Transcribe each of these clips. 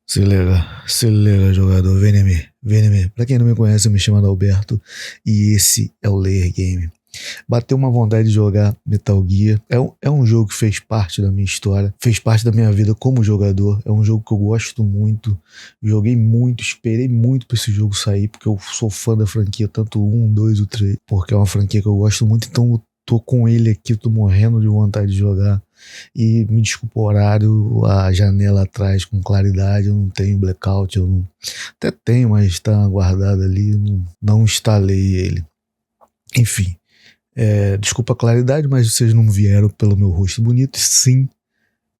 Se liga, jogador, vem em mim. Pra quem não me conhece, eu me chamo Alberto e esse é o Layer Game. Bateu uma vontade de jogar Metal Gear. É um jogo que fez parte da minha história, fez parte da minha vida como jogador. É um jogo que eu gosto muito. Joguei muito, esperei muito pra esse jogo sair, porque eu sou fã da franquia, tanto o 1, 2 e o 3, porque é uma franquia que eu gosto muito. Então eu tô com ele aqui, tô morrendo de vontade de jogar. E me desculpa o horário, a janela atrás com claridade, eu não tenho blackout, eu não, até tenho, mas está guardado ali, não instalei ele. Enfim, desculpa a claridade, mas vocês não vieram pelo meu rosto bonito, sim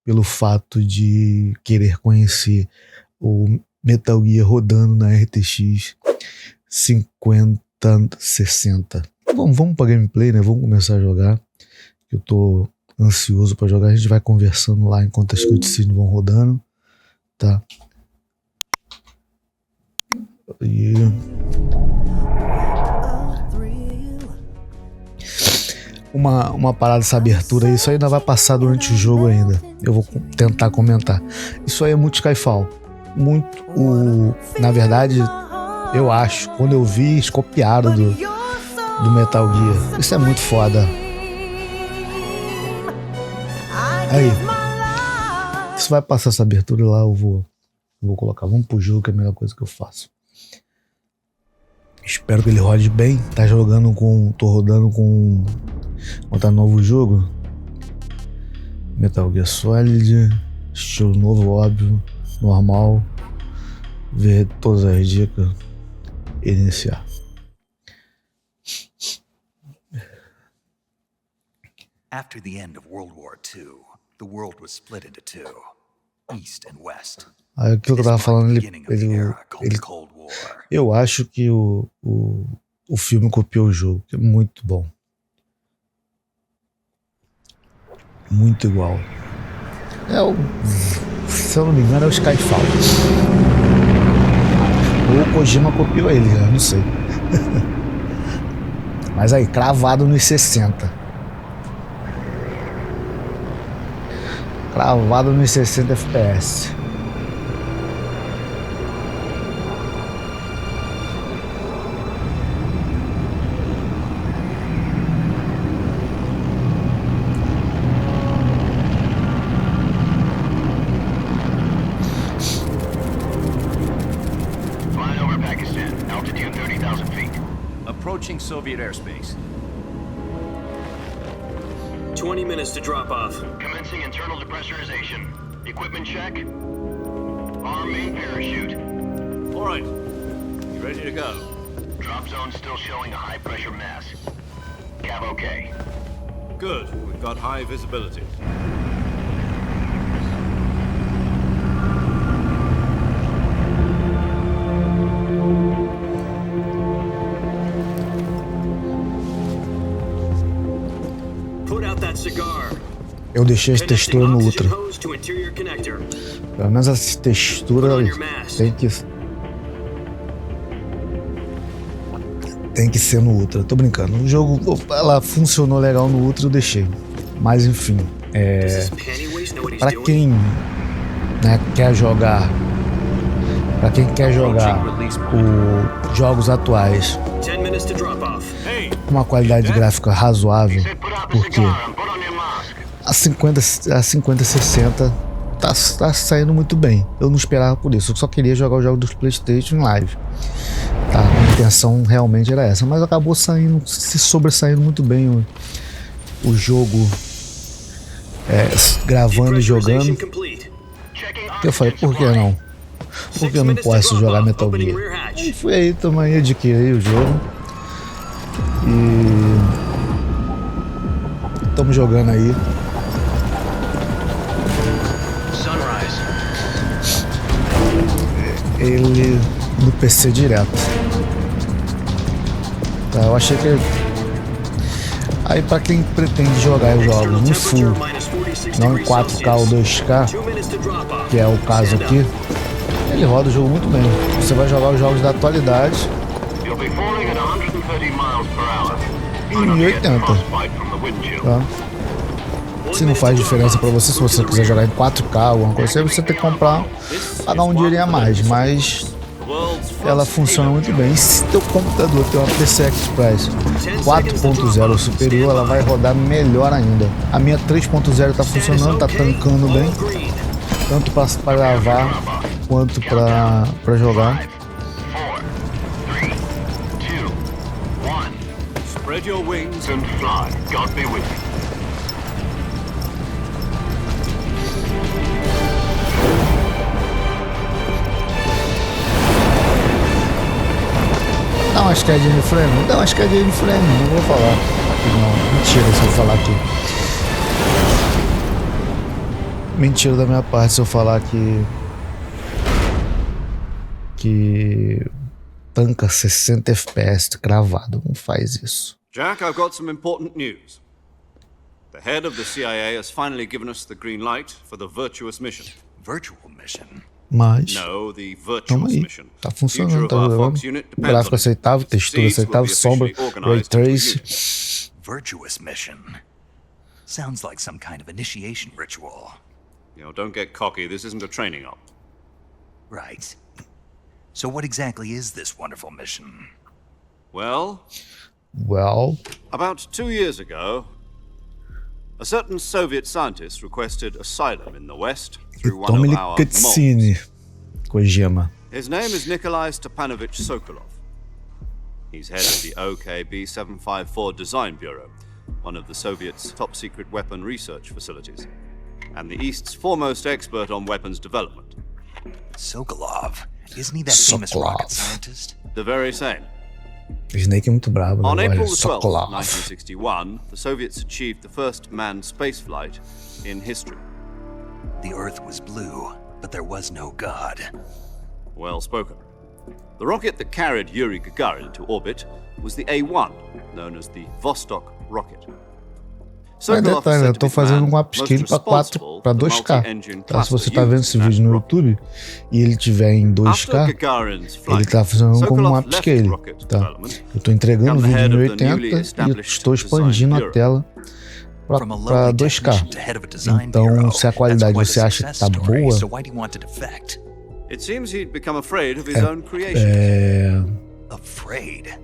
pelo fato de querer conhecer o Metal Gear rodando na RTX 5060. Vamos pra gameplay, né? Vamos começar a jogar. Eu tô ansioso para jogar. A gente vai conversando lá enquanto as cutscenes vão rodando, tá? E uma parada dessa abertura, isso aí ainda vai passar durante o jogo ainda. Eu vou tentar comentar. Isso aí é muito Skyfall. Na verdade, eu acho, quando eu vi, eles copiaram do Metal Gear. Isso é muito foda. Aí, se vai passar essa abertura lá, eu vou colocar. Vamos pro jogo, que é a melhor coisa que eu faço. Espero que ele rode bem. Tô rodando com tá novo jogo. Metal Gear Solid, estilo novo, óbvio, normal. Ver todas as dicas e iniciar. After the end of World War II, the world was split into two, East and West. Aí aquilo que eu tava falando, eu acho que o filme copiou o jogo, que é muito bom. Muito igual. Se eu não me engano, é o Skyfall. Ou o Kojima copiou ele, eu não sei. Mas aí, cravado nos 60. Cravado nos 60 FPS. Flying over Pakistan, altitude 30,000 feet. Approaching Soviet airspace. 20 minutes to drop off. Commencing internal depressurization. Equipment check. Arm main parachute. All right. You ready to go? Drop zone still showing a high pressure mass. Cav okay. Good. We've got high visibility. Eu deixei a textura no Ultra. Pelo menos essa textura tem que ser no Ultra. Tô brincando. O jogo, ela funcionou legal no Ultra, eu deixei. Mas enfim, para quem, né, quer jogar, os jogos atuais com uma qualidade gráfica razoável, porque a 5060 tá saindo muito bem. Eu não esperava por isso, eu só queria jogar os jogos dos PlayStation em live, tá? A intenção realmente era essa, mas acabou se sobressaindo muito bem o jogo, gravando e jogando. Eu falei, por que não? Por que eu não posso jogar Metal Gear? E fui aí também, adquiri o jogo e estamos jogando aí. Ele no PC direto, tá? Eu achei que aí, para quem pretende jogar os jogos no full, não em 4K ou 2K, que é o caso aqui, ele roda o jogo muito bem. Você vai jogar os jogos da atualidade em 1080, tá? Se não faz diferença para você, se você quiser jogar em 4K ou alguma coisa assim, você tem que comprar, pagar um dinheirinho a mais, mas ela funciona muito bem. E se teu computador tem uma PCI Express 4.0 ou superior, ela vai rodar melhor ainda. A minha 3.0 tá funcionando, tá tancando bem, tanto para gravar quanto para jogar. 4, 3, 2, 1. Spread your wings And fly. God be with you. Dá uma escadinha no frame? Dá uma escadinha no frame, não vou falar. Não, mentira se eu falar aqui. Mentira da minha parte se eu falar que tanca 60 FPS cravado. Não faz isso. Jack, I've got some important news. The head of the CIA has finally given us the green light for the virtuous mission. Virtual mission? Mas No, the tamo virtuous aí, mission. tá funcionando, tá Future of our jogando. Fox unit depends on Gráfico it. aceitável, textura Succeeds, aceitável, will be sombra, officially ray organized into a trace. unit. Virtuous mission? Sounds like some kind of initiation ritual. You know, don't get cocky. This isn't a training op. Right. So what exactly is this wonderful mission? Well, About 2 years ago, a certain Soviet scientist requested asylum in the West through one tome of ele our cutscene, moles. Kojima. His name is Nikolai Stepanovich Sokolov. He's head of the OKB 754 Design Bureau, one of the Soviets' top-secret weapon research facilities, and the East's foremost expert on weapons development. Sokolov. Isn't he that famous rocket Sokolov. scientist? The very same. Snake é muito brabo, né? On April Olha, the 12th, Sokolov. 1961, the Soviets achieved the first manned spaceflight in history. The Earth was blue, but there was no God. Well spoken. The rocket that carried Yuri Gagarin into orbit was the A-1, known as the Vostok rocket. Mas detalhe, eu tô fazendo um upscale para 2K. Tá? Se você tá vendo esse vídeo no YouTube e ele tiver em 2K, ele tá funcionando como um upscale. Tá? Eu tô entregando o vídeo em 1080 e estou expandindo a tela para 2K. Então, se a qualidade você acha que tá boa, It seems he'd become afraid of his own creation. Afraid?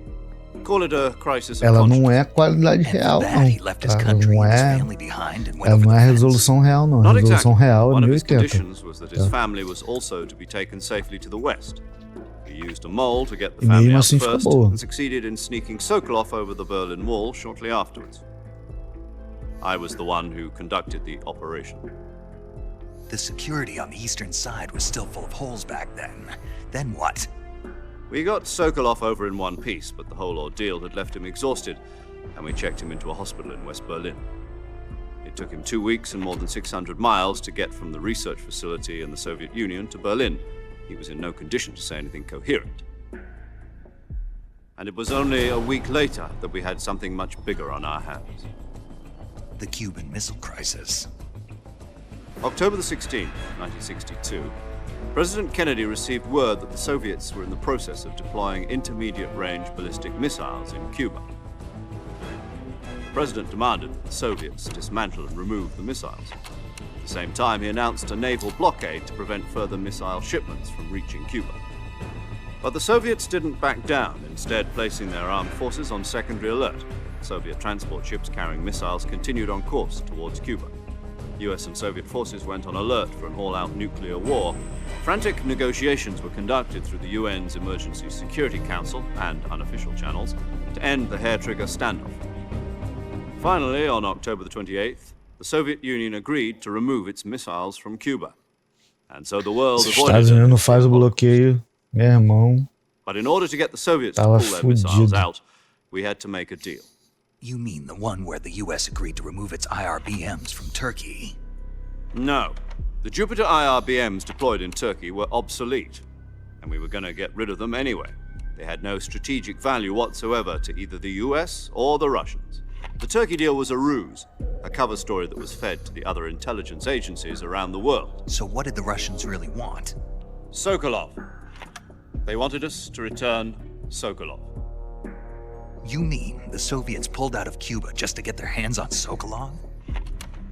Call it a crisis of ela não é conscience. qualidade real, não. Ela Ela não é resolução real, não. A Not resolução exactly. real é One of his 1080. conditions was that his family was also to be taken safely to the West. He used a mole to get the E family mesmo out assim ficou first boa. and succeeded in sneaking Sokolov over the Berlin Wall shortly afterwards. I was the one who conducted the operation. The security on the eastern side was still full of holes back then. Then what? We got Sokolov over in one piece, but the whole ordeal had left him exhausted, and we checked him into a hospital in West Berlin. It took him 2 weeks and more than 600 miles to get from the research facility in the Soviet Union to Berlin. He was in no condition to say anything coherent. And it was only a week later that we had something much bigger on our hands. The Cuban Missile Crisis. October the 16th, 1962, President Kennedy received word that the Soviets were in the process of deploying intermediate-range ballistic missiles in Cuba. The President demanded that the Soviets dismantle and remove the missiles. At the same time, he announced a naval blockade to prevent further missile shipments from reaching Cuba. But the Soviets didn't back down, instead placing their armed forces on secondary alert. Soviet transport ships carrying missiles continued on course towards Cuba. US and Soviet forces went on alert for an all-out nuclear war. Frantic negotiations were conducted through the UN's Emergency Security Council and unofficial channels to end the hair-trigger standoff. Finally, on October the 28th, the Soviet Union agreed to remove its missiles from Cuba. And so the world Se os avoided Estados a Unidos não faz o nuclear bloqueio, meu irmão, But in order to get the Soviets to tava pull their missiles fudido. out, we had to make a deal. You mean the one where the US agreed to remove its IRBMs from Turkey? No. The Jupiter IRBMs deployed in Turkey were obsolete, and we were going to get rid of them anyway. They had no strategic value whatsoever to either the US or the Russians. The Turkey deal was a ruse, a cover story that was fed to the other intelligence agencies around the world. So what did the Russians really want? Sokolov. They wanted us to return Sokolov. You mean the Soviets pulled out of Cuba just to get their hands on Sokolov?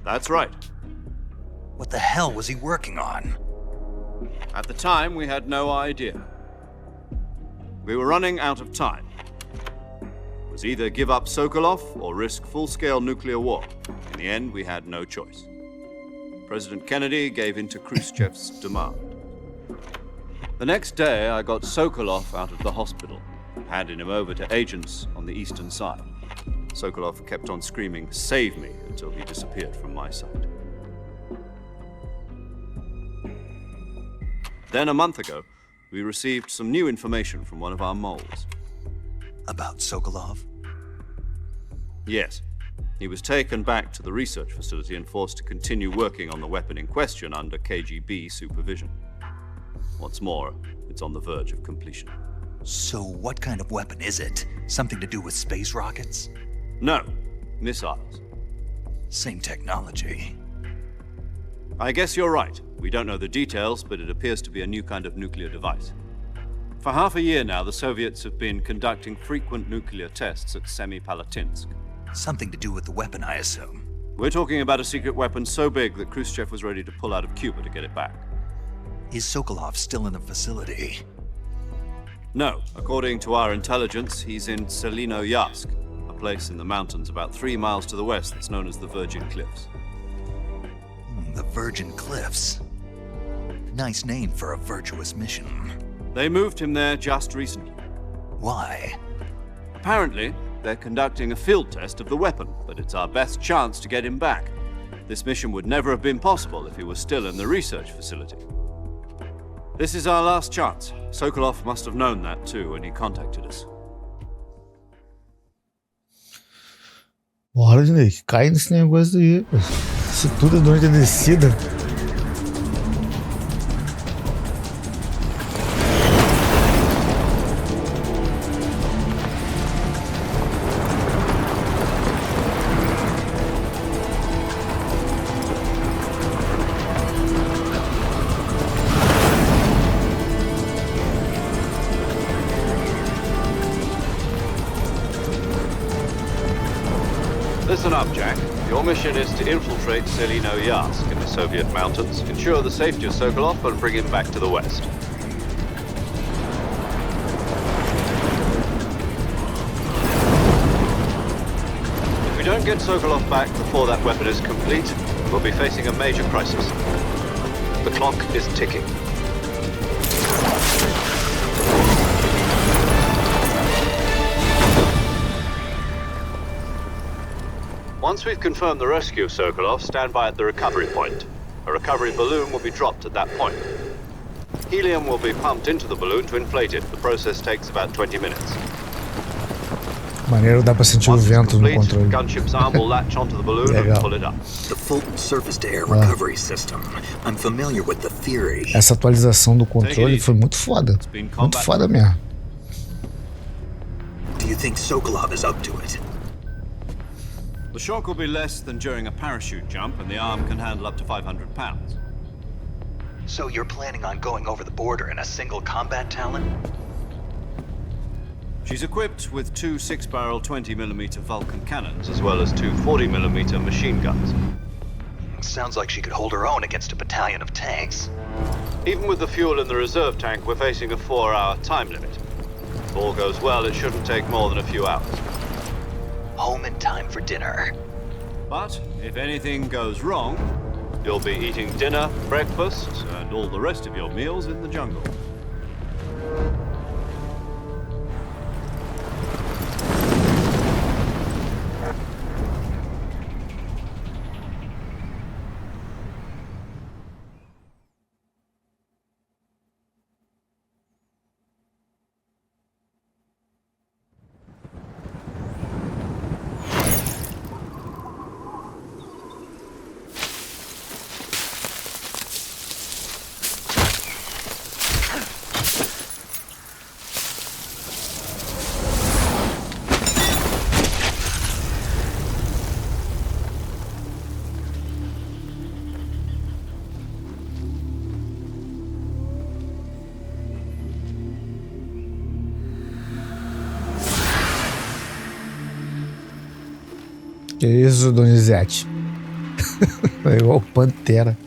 That's right. What the hell was he working on? At the time, we had no idea. We were running out of time. It was either give up Sokolov or risk full-scale nuclear war. In the end, we had no choice. President Kennedy gave in to Khrushchev's demand. The next day, I got Sokolov out of the hospital, handed him over to agents on the eastern side. Sokolov kept on screaming, "Save me," until he disappeared from my sight. Then a month ago, we received some new information from one of our moles. About Sokolov? Yes. He was taken back to the research facility and forced to continue working on the weapon in question under KGB supervision. What's more, it's on the verge of completion. So what kind of weapon is it? Something to do with space rockets? No, missiles. Same technology. I guess you're right. We don't know the details, but it appears to be a new kind of nuclear device. For half a year now, the Soviets have been conducting frequent nuclear tests at Semipalatinsk. Something to do with the weapon, I assume. We're talking about a secret weapon so big that Khrushchev was ready to pull out of Cuba to get it back. Is Sokolov still in the facility? No, according to our intelligence, he's in Selinoyarsk, a place in the mountains about 3 miles to the west that's known as the Virgin Cliffs. The Virgin Cliffs. Nice name for a virtuous mission. They moved him there just recently. Why? Apparently, they're conducting a field test of the weapon, but it's our best chance to get him back. This mission would never have been possible if he was still in the research facility. This is our last chance. Sokolov must have known that too when he contacted us. Bora, Snake. Cai nesse negócio aí. Isso tudo é durante a descida. Listen up, Jack. Your mission is to infiltrate Selinoyarsk in the Soviet mountains, ensure the safety of Sokolov, and bring him back to the west. If we don't get Sokolov back before that weapon is complete, we'll be facing a major crisis. The clock is ticking. Once we've confirmed the rescue of Sokolov, stand by at the recovery point. A recovery balloon will be dropped at that point. Helium will be pumped into the balloon to inflate it. The process takes about 20 minutes. Maneiro, dá pra sentir o vento no controle. Gunship's arm will latch onto the balloon and pull it up. The Fulton surface-to-air recovery system. I'm familiar with the theory. Essa atualização do controle foi muito foda. Muito foda mesmo. Do you think Sokolov is up to it? The shock will be less than during a parachute jump, and the arm can handle up to 500 pounds. So you're planning on going over the border in a single combat Talon? She's equipped with 2 6-barrel 20mm Vulcan cannons, as well as 2 40mm machine guns. Sounds like she could hold her own against a battalion of tanks. Even with the fuel in the reserve tank, we're facing a 4-hour time limit. If all goes well, it shouldn't take more than a few hours. Home in time for dinner. But if anything goes wrong, you'll be eating dinner, breakfast, and all the rest of your meals in the jungle. Que isso, Donizete? É igual Pantera.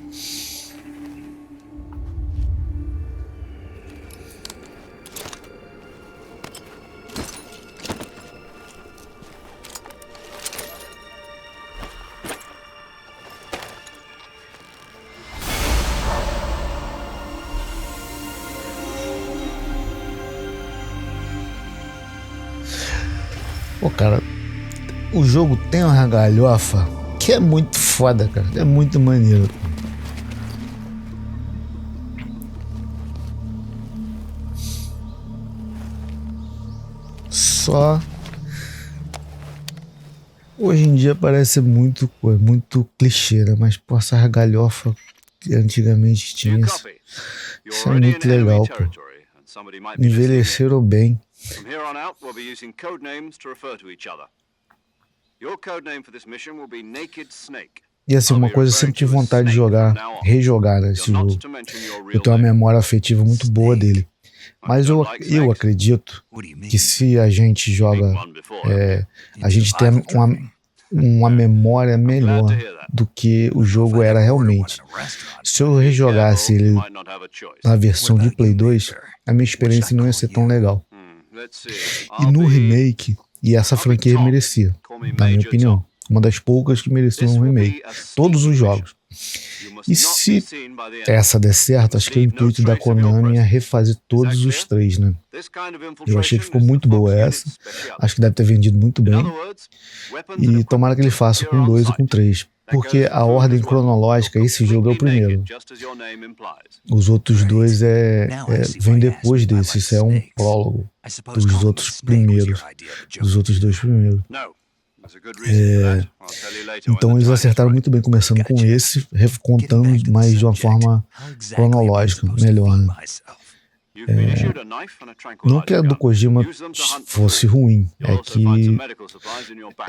Pô, cara, o jogo tem uma galhofa que é muito foda, cara. É muito maneiro. Só hoje em dia parece muito clichê, né? Mas pô, essa galhofa que antigamente tinha, isso é muito legal, pô. Envelheceram bem. From here on out, we'll be using code names to refer to each other. Your code name for this mission will be Naked Snake. E assim, uma coisa eu sempre tive vontade de jogar, rejogar esse jogo. Eu tenho uma memória afetiva muito boa dele. Mas eu acredito que se a gente joga, a gente tem uma memória melhor do que o jogo era realmente. Se eu rejogasse ele na versão de Play 2, a minha experiência não ia ser tão legal. E no remake, e essa franquia merecia, na minha opinião, uma das poucas que mereciam um remake. Todos os jogos. E se essa der certo, acho que o intuito da Konami é refazer todos os 3, né? Eu achei que ficou muito boa essa. Acho que deve ter vendido muito bem. E tomara que ele faça com 2 e com 3. Porque a ordem cronológica, esse jogo é o primeiro. Os outros 2 vem depois desse. Isso é um prólogo dos outros primeiros. Dos outros 2 primeiros. Então eles acertaram muito bem começando com esse, contando mais de uma forma cronológica, melhor, né? Não que a do Kojima fosse ruim, é que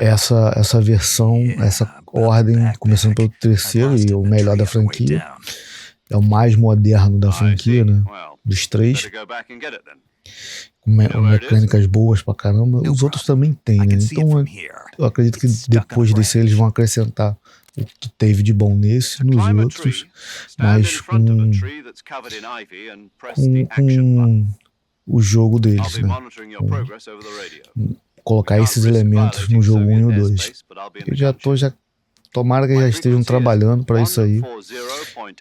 essa versão, essa ordem, começando pelo terceiro e o melhor da franquia, é o mais moderno da franquia, né? Dos 3. Com mecânicas boas pra caramba. Os outros também tem, né? Então eu acredito que depois desse eles vão acrescentar o que teve de bom nesse nos outros, mas com o jogo deles, né? Colocar esses elementos no jogo 1 e o 2. Eu tomara que já estejam trabalhando para isso aí,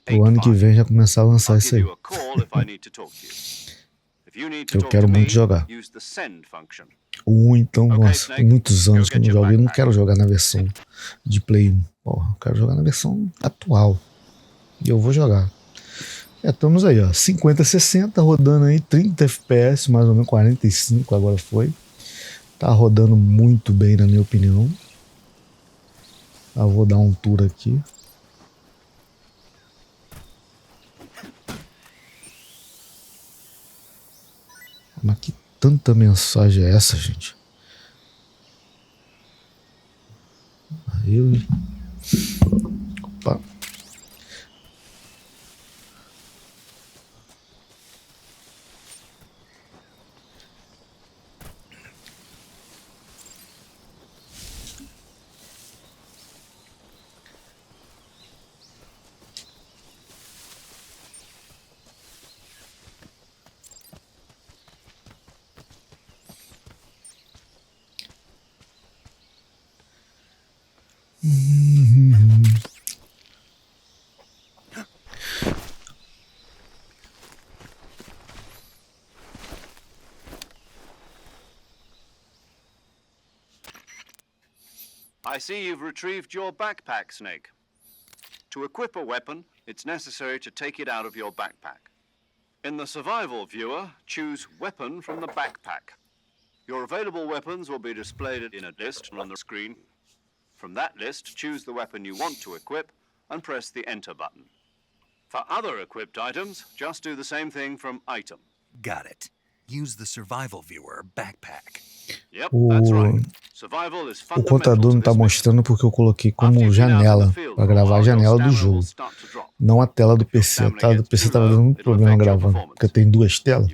pro ano que vem já começar a lançar isso aí. Eu quero muito jogar. O 1, então, nossa, tem muitos anos que eu não jogo. Eu não quero jogar na versão de Play 1. Porra, eu quero jogar na versão atual. E eu vou jogar. Estamos aí, ó. 50, 60, rodando aí 30 FPS, mais ou menos 45 agora foi. Tá rodando muito bem, na minha opinião. Vou dar um tour aqui. Mas que tanta mensagem é essa, gente? Aí, opa. I see you've retrieved your backpack, Snake. To equip a weapon, it's necessary to take it out of your backpack. In the survival viewer, choose Weapon from the backpack. Your available weapons will be displayed in a list on the screen. From that list, choose the weapon you want to equip and press the Enter button. For other equipped items, just do the same thing from Item. Got it. Use the survival viewer backpack. Yep, that's right. Survival is O contador não está mostrando porque eu coloquei como janela, para gravar a janela do jogo, não a tela do PC. A tela do PC estava dando muito problema gravando, porque tem 2 telas.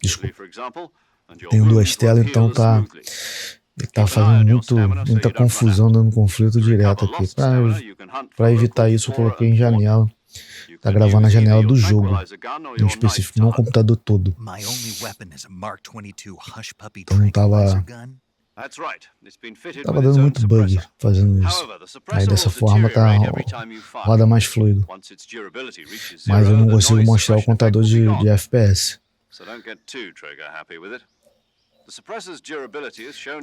Desculpa. Tenho 2 telas, então tá. Ele tá fazendo muita confusão, dando conflito direto aqui. Para evitar isso, eu coloquei em janela. Tá gravando a janela do jogo, em específico, não o computador todo. Então tava dando muito bug fazendo isso. Aí dessa forma roda mais fluido. Mas eu não consigo mostrar o contador de FPS.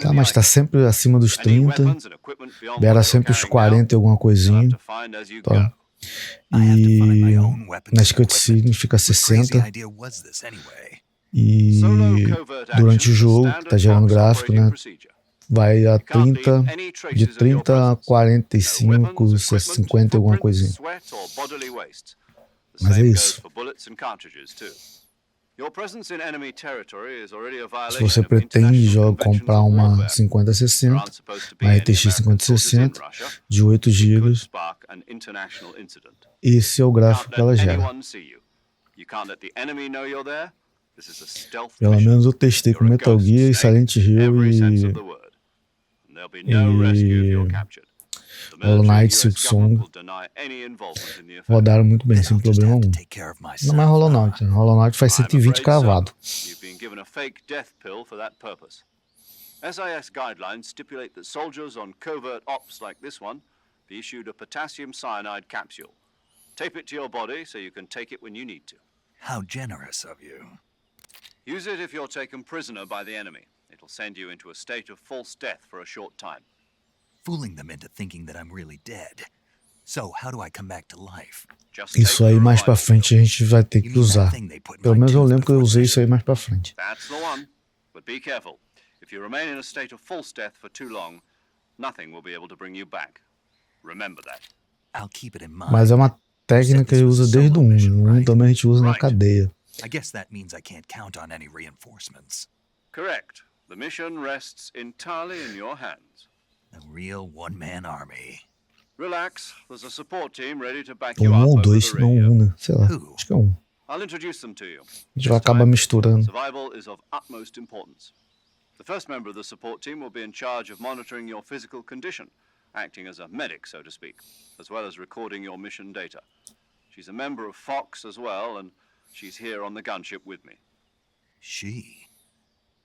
Tá, mas tá sempre acima dos 30. Era sempre os 40 e alguma coisinha. Tá. E nas cutscenes fica 60. E durante o jogo, que tá gerando gráfico, né? Vai a 30, de 30 a 45, 50 e alguma coisinha. Mas é isso. Se você pretende comprar uma 5060, uma RTX 5060 de 8 GB, esse é o gráfico que ela gera. Pelo menos eu testei com Metal Gear e Silent Hill e Hollow Knight, Silk Song rodaram muito bem, sem problema algum. Não é mais Hollow Knight, né? Hollow Knight faz 120 cravado. SAS guidelines stipulate that soldiers on covert ops like this one be issued a potassium cyanide capsule. Tape it to your body so you can take it when you need to. How generous of you. Use it if you're taken prisoner by the enemy. It'll send you into a state of false death for a short time. Fooling them into thinking that I'm really dead. So, how do I come back to life? Isso aí mais pra frente a gente vai ter que usar. Pelo menos eu lembro que eu usei isso aí mais pra frente. That's the one. But be careful. If you remain in a state of false death for too long, nothing will be able to bring you back. Remember that. I'll keep it in mind. Mas é uma técnica que ele usa desde o 1. O 1 também a gente usa na cadeia. I guess that means I can't count on any reinforcements. Correct. The mission rests entirely in your hands. A real one-man army. Relax. There's a support team ready to back Um you up ou over dois, the não radio. um, né? Sei lá, acho que é um. I'll introduce them to you. A gente vai acabar misturando. Survival is of utmost importance. The first member of the support team will be in charge of monitoring your physical condition, acting as a medic, so to speak, as well as recording your mission data. She's a member of Fox as well, and she's here on the gunship with me. She.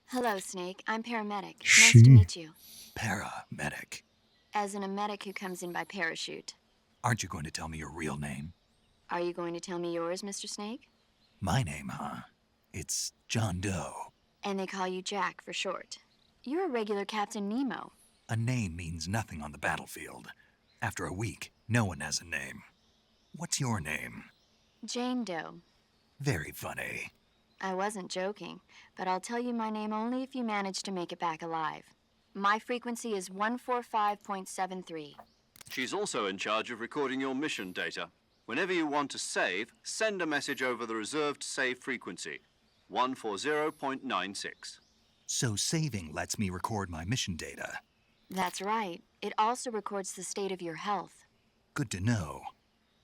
Hello, Snake. I'm paramedic. She. Nice to meet you. Paramedic. As in a medic who comes in by parachute. Aren't you going to tell me your real name? Are you going to tell me yours, Mr. Snake? My name, huh? It's John Doe. And they call you Jack for short. You're a regular Captain Nemo. A name means nothing on the battlefield. After a week, no one has a name. What's your name? Jane Doe. Very funny. I wasn't joking, but I'll tell you my name only if you manage to make it back alive. My frequency is 145.73. She's also in charge of recording your mission data. Whenever you want to save, send a message over the reserved save frequency, 140.96. So saving lets me record my mission data. That's right. It also records the state of your health. Good to know.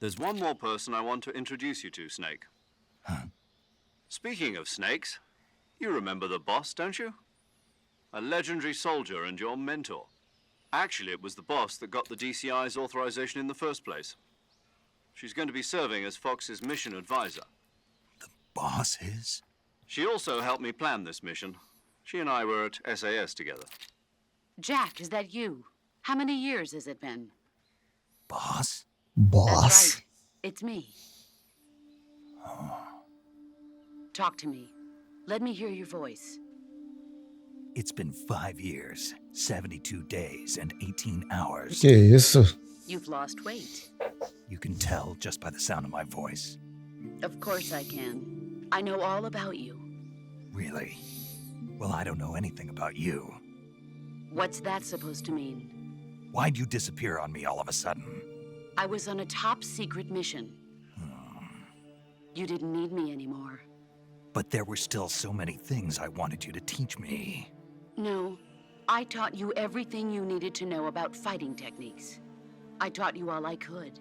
There's one more person I want to introduce you to, Snake. Huh? Speaking of snakes, you remember the boss, don't you? A legendary soldier and your mentor. Actually, it was the boss that got the DCI's authorization in the first place. She's going to be serving as Fox's mission advisor. The boss is? She also helped me plan this mission. She and I were at SAS together. Jack, is that you? How many years has it been? Boss? Boss. That's right. It's me. Talk to me. Let me hear your voice. It's been 5 years, 72 days, and 18 hours. Que isso? You've lost weight. You can tell just by the sound of my voice. Of course I can. I know all about you. Really? Well, I don't know anything about you. What's that supposed to mean? Why'd you disappear on me all of a sudden? I was on a top secret mission. You didn't need me anymore. But there were still so many things I wanted you to teach me. No, I taught you everything you needed to know about fighting techniques. I taught you all I could.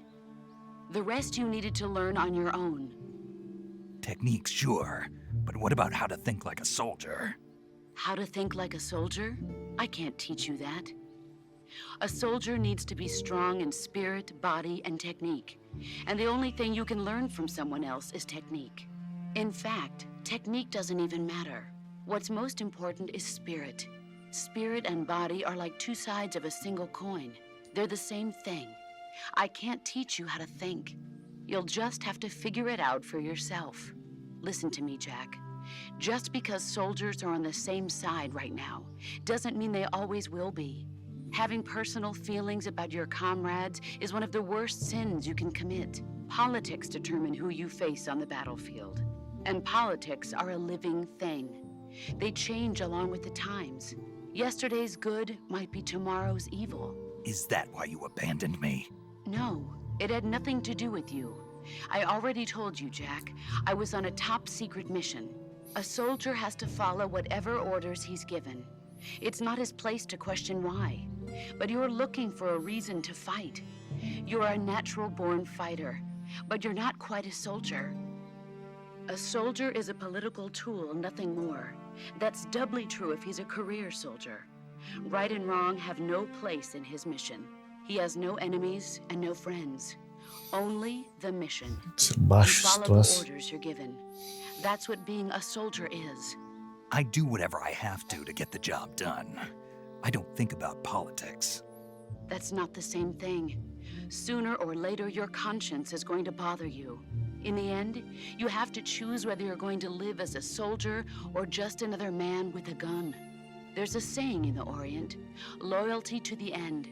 The rest you needed to learn on your own. Techniques, sure. But what about how to think like a soldier? How to think like a soldier? I can't teach you that. A soldier needs to be strong in spirit, body, and technique. And the only thing you can learn from someone else is technique. In fact, technique doesn't even matter. What's most important is spirit. Spirit and body are like two sides of a single coin. They're the same thing. I can't teach you how to think. You'll just have to figure it out for yourself. Listen to me, Jack. Just because soldiers are on the same side right now doesn't mean they always will be. Having personal feelings about your comrades is one of the worst sins you can commit. Politics determine who you face on the battlefield. And politics are a living thing. They change along with the times. Yesterday's good might be tomorrow's evil. Is that why you abandoned me? No, it had nothing to do with you. I already told you, Jack. I was on a top-secret mission. A soldier has to follow whatever orders he's given. It's not his place to question why. But you're looking for a reason to fight. You're a natural-born fighter, but you're not quite a soldier. A soldier is a political tool, nothing more. That's doubly true if he's a career soldier. Right and wrong have no place in his mission. He has no enemies and no friends. Only the mission. You follow the orders you're given. That's what being a soldier is. I do whatever I have to get the job done. I don't think about politics. That's not the same thing. Sooner or later, your conscience is going to bother you. In the end, you have to choose whether you're going to live as a soldier or just another man with a gun. There's a saying in the Orient, loyalty to the end.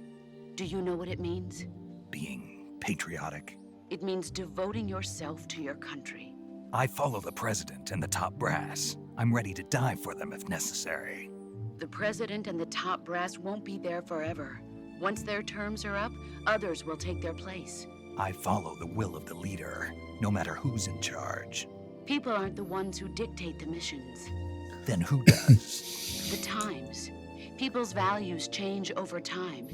Do you know what it means? Being patriotic. It means devoting yourself to your country. I follow the president and the top brass. I'm ready to die for them if necessary. The president and the top brass won't be there forever. Once their terms are up, others will take their place. I follow the will of the leader, no matter who's in charge. People aren't the ones who dictate the missions. Then who does? The times. People's values change over time,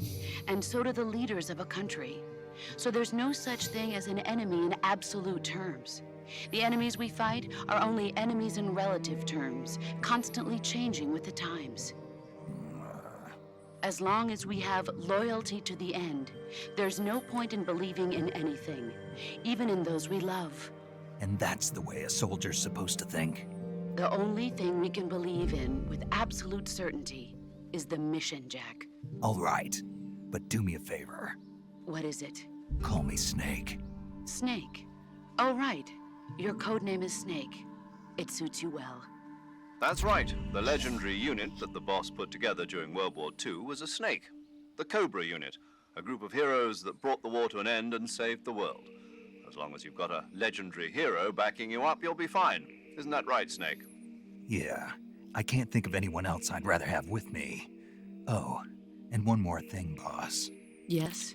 and so do the leaders of a country. So there's no such thing as an enemy in absolute terms. The enemies we fight are only enemies in relative terms, constantly changing with the times. As long as we have loyalty to the end, there's no point in believing in anything, even in those we love. And that's the way a soldier's supposed to think? The only thing we can believe in with absolute certainty is the mission, Jack. All right, but do me a favor. What is it? Call me Snake. Snake? Oh, right. Your codename is Snake. It suits you well. That's right. The legendary unit that the boss put together during World War II was a snake. The Cobra unit, a group of heroes that brought the war to an end and saved the world. As long as you've got a legendary hero backing you up, you'll be fine. Isn't that right, Snake? Yeah. I can't think of anyone else I'd rather have with me. Oh, and one more thing, boss. Yes?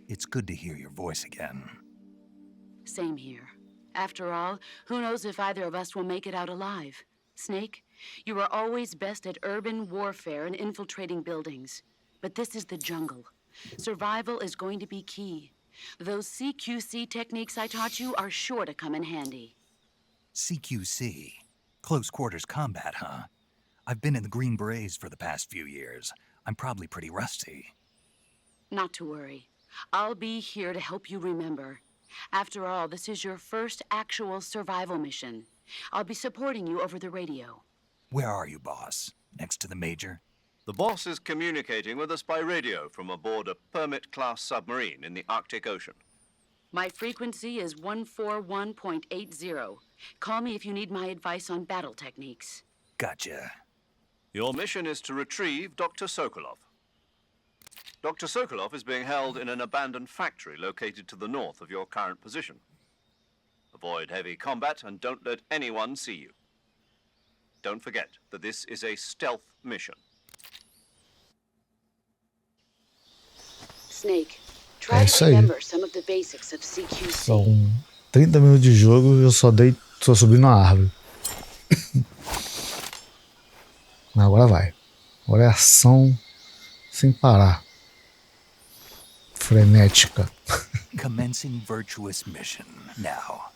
It's good to hear your voice again. Same here. After all, who knows if either of us will make it out alive? Snake, you are always best at urban warfare and infiltrating buildings. But this is the jungle. Survival is going to be key. Those CQC techniques I taught you are sure to come in handy. CQC? Close quarters combat, huh? I've been in the Green Berets for the past few years. I'm probably pretty rusty. Not to worry. I'll be here to help you remember. After all, this is your first actual survival mission. I'll be supporting you over the radio. Where are you, boss? Next to the Major? The boss is communicating with us by radio from aboard a Permit-class submarine in the Arctic Ocean. My frequency is 141.80. Call me if you need my advice on battle techniques. Gotcha. Your mission is to retrieve Dr. Sokolov. Dr. Sokolov is being held in an abandoned factory located to the north of your current position. Avoid heavy combat and don't let anyone see you. Don't forget that this is a stealth mission. Snake, try to remember some of the basics of CQC. São 30 minutos de jogo e eu só subi na árvore. Mas agora vai. Agora é ação sem parar. Frenética. Commencing virtuous mission now.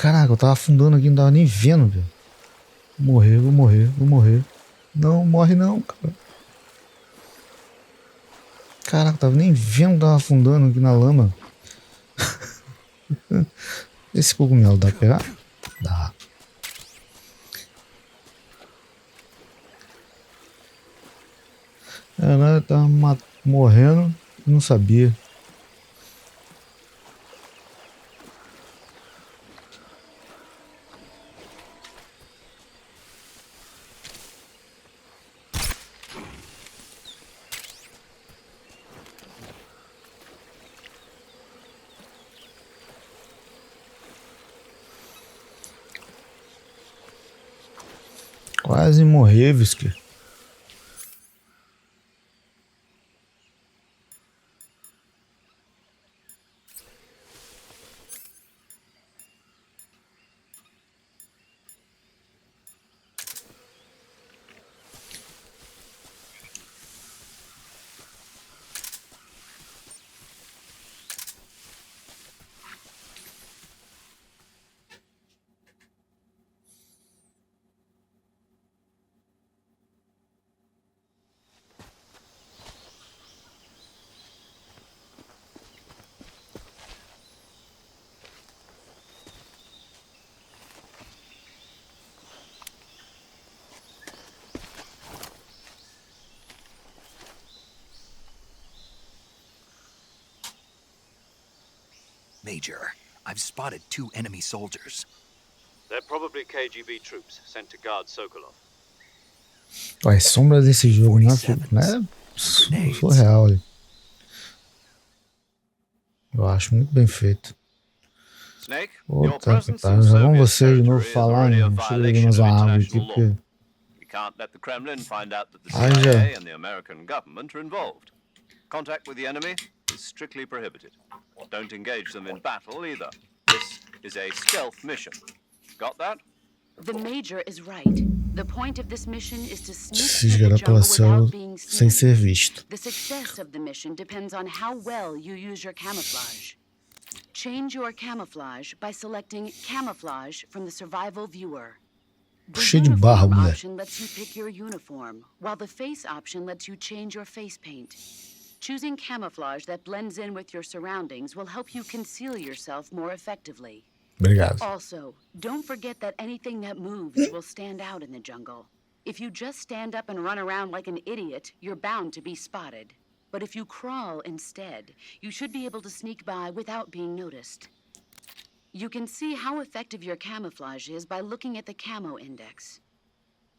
Caraca, eu tava afundando aqui, não tava nem vendo, velho. Vou morrer, vou morrer, vou morrer. Não, morre não, cara. Caraca, eu tava nem vendo, tava afundando aqui na lama. Esse cogumelo dá pra pegar? Dá. Ela tava morrendo e não sabia. Quase morrer, Visky. Major, I've spotted 2 enemy soldiers. They're probably KGB troops sent to guard Sokolov. As sombras desse jogo não é surreal. Eu acho muito bem feito. Snake, Ô, your tá, presence tá. in Já vamos Soviet vocês de novo territory is falar, already a né? Chega de violation mais of uma árvore aqui, international porque... law. We can't let the Kremlin find out that the Ai, já. CIA and the American government are involved. Contact with the enemy is strictly prohibited. Don't engage them in battle either. This is a stealth mission. Got that? The Major is right. The point of this mission is to sneak Se through the esgueirar pela jungle célula without being sem seen. ser visto. The success of the mission depends on how well you use your camouflage. Change your camouflage by selecting Camouflage from the Survival Viewer. The Cheio de barra, uniform mulher. option lets you pick your uniform, while the face option lets you change your face paint. Choosing camouflage that blends in with your surroundings will help you conceal yourself more effectively. Obrigado. Also, don't forget that anything that moves will stand out in the jungle. If you just stand up and run around like an idiot, you're bound to be spotted. But if you crawl instead, you should be able to sneak by without being noticed. You can see how effective your camouflage is by looking at the camo index.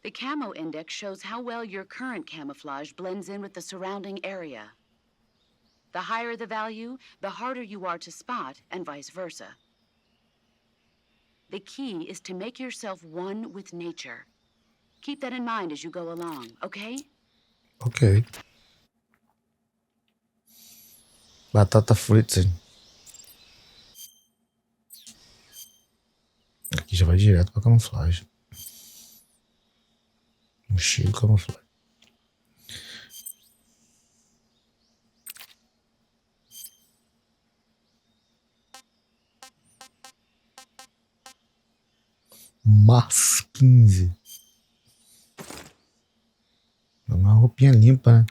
The camo index shows how well your current camouflage blends in with the surrounding area. The higher the value, the harder you are to spot, and vice versa. The key is to make yourself one with nature. Keep that in mind as you go along, okay? Ok. Batata frita. Aqui já vai direto pra camuflagem. Mochila camuflagem. Março 15. Uma roupinha limpa, né?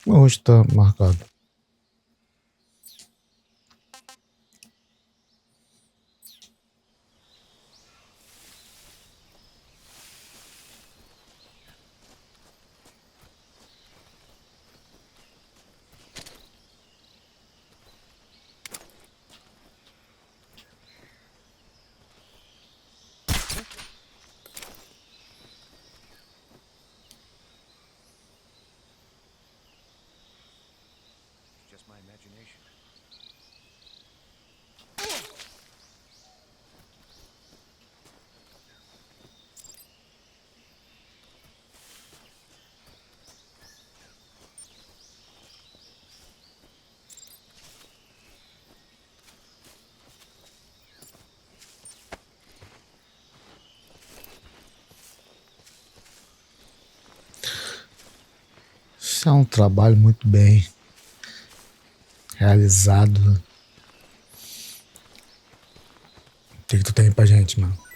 Meu rosto tá marcado. Isso é um trabalho muito bem realizado. O que tu tem pra gente, mano?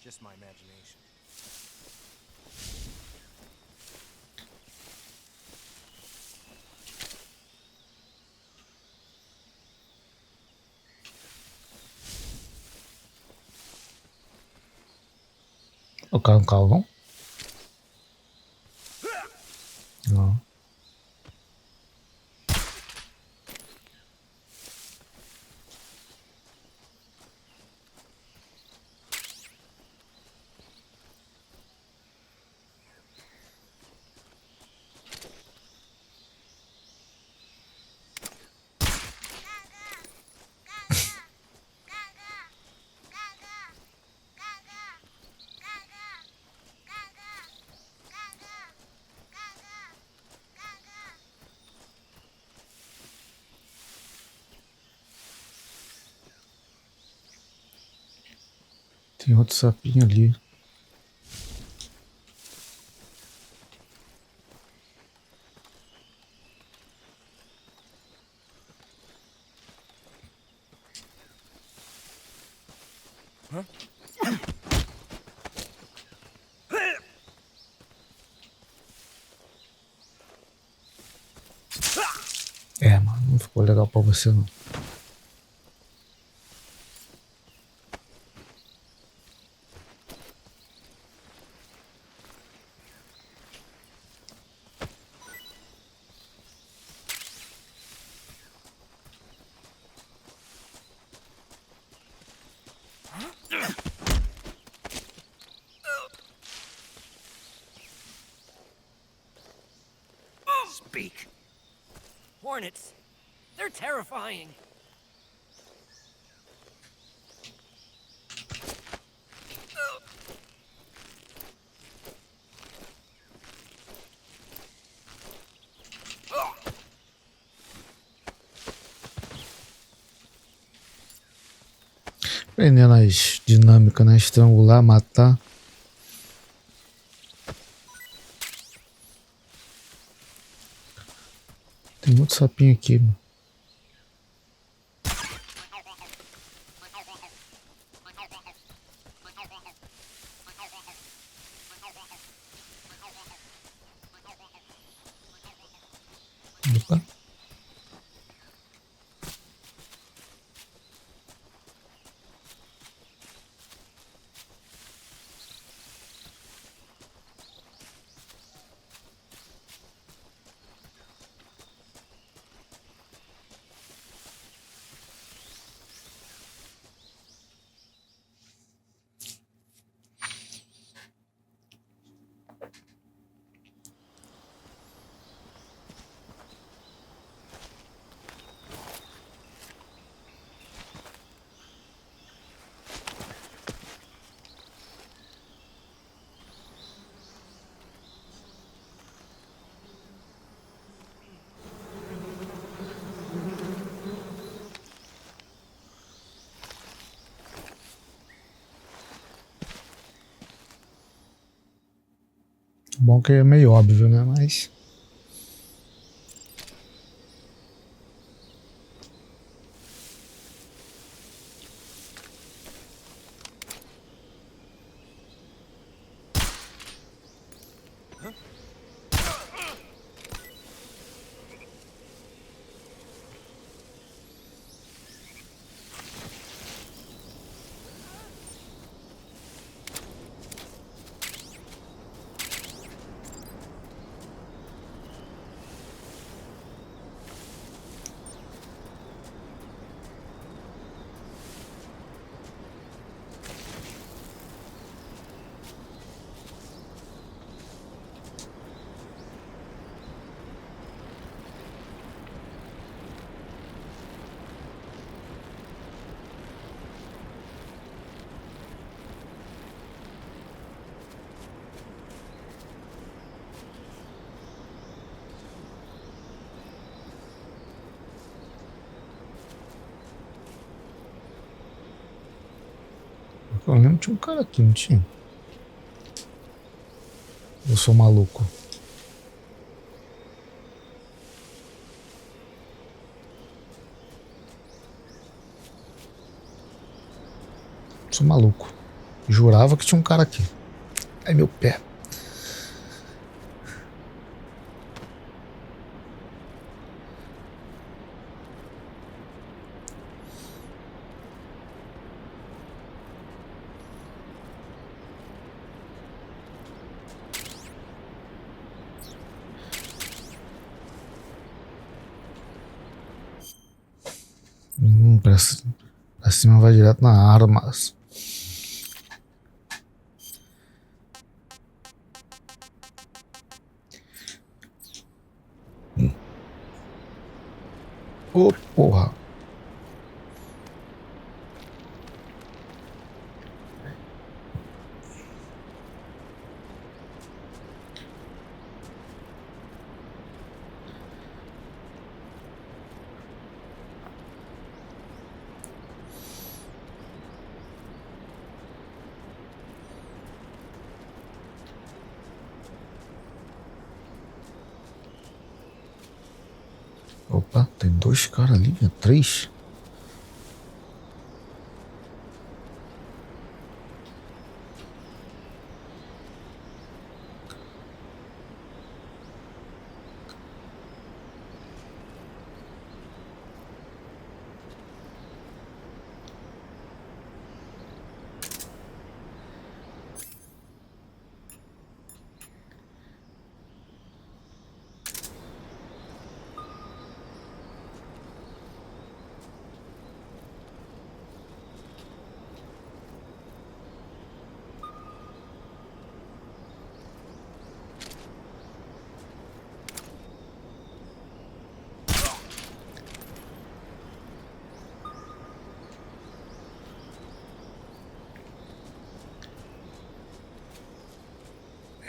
Just my imagination. O cara um calvão? Não. Tem outro sapinho ali. É, mano, não ficou legal pra você não. Speak. Hornets. They're terrifying. Aprendendo as dinâmicas, né? Estrangular, matar. Tem outro sapinho aqui, mano. Opa. Bom que é meio óbvio, né? Mas... Eu lembro que tinha um cara aqui, não tinha? Eu sou maluco. Sou maluco. Jurava que tinha um cara aqui. Ai, meu pé. Pra cima vai direto na armas. Ô, porra. Opa, tem dois caras ali, 3.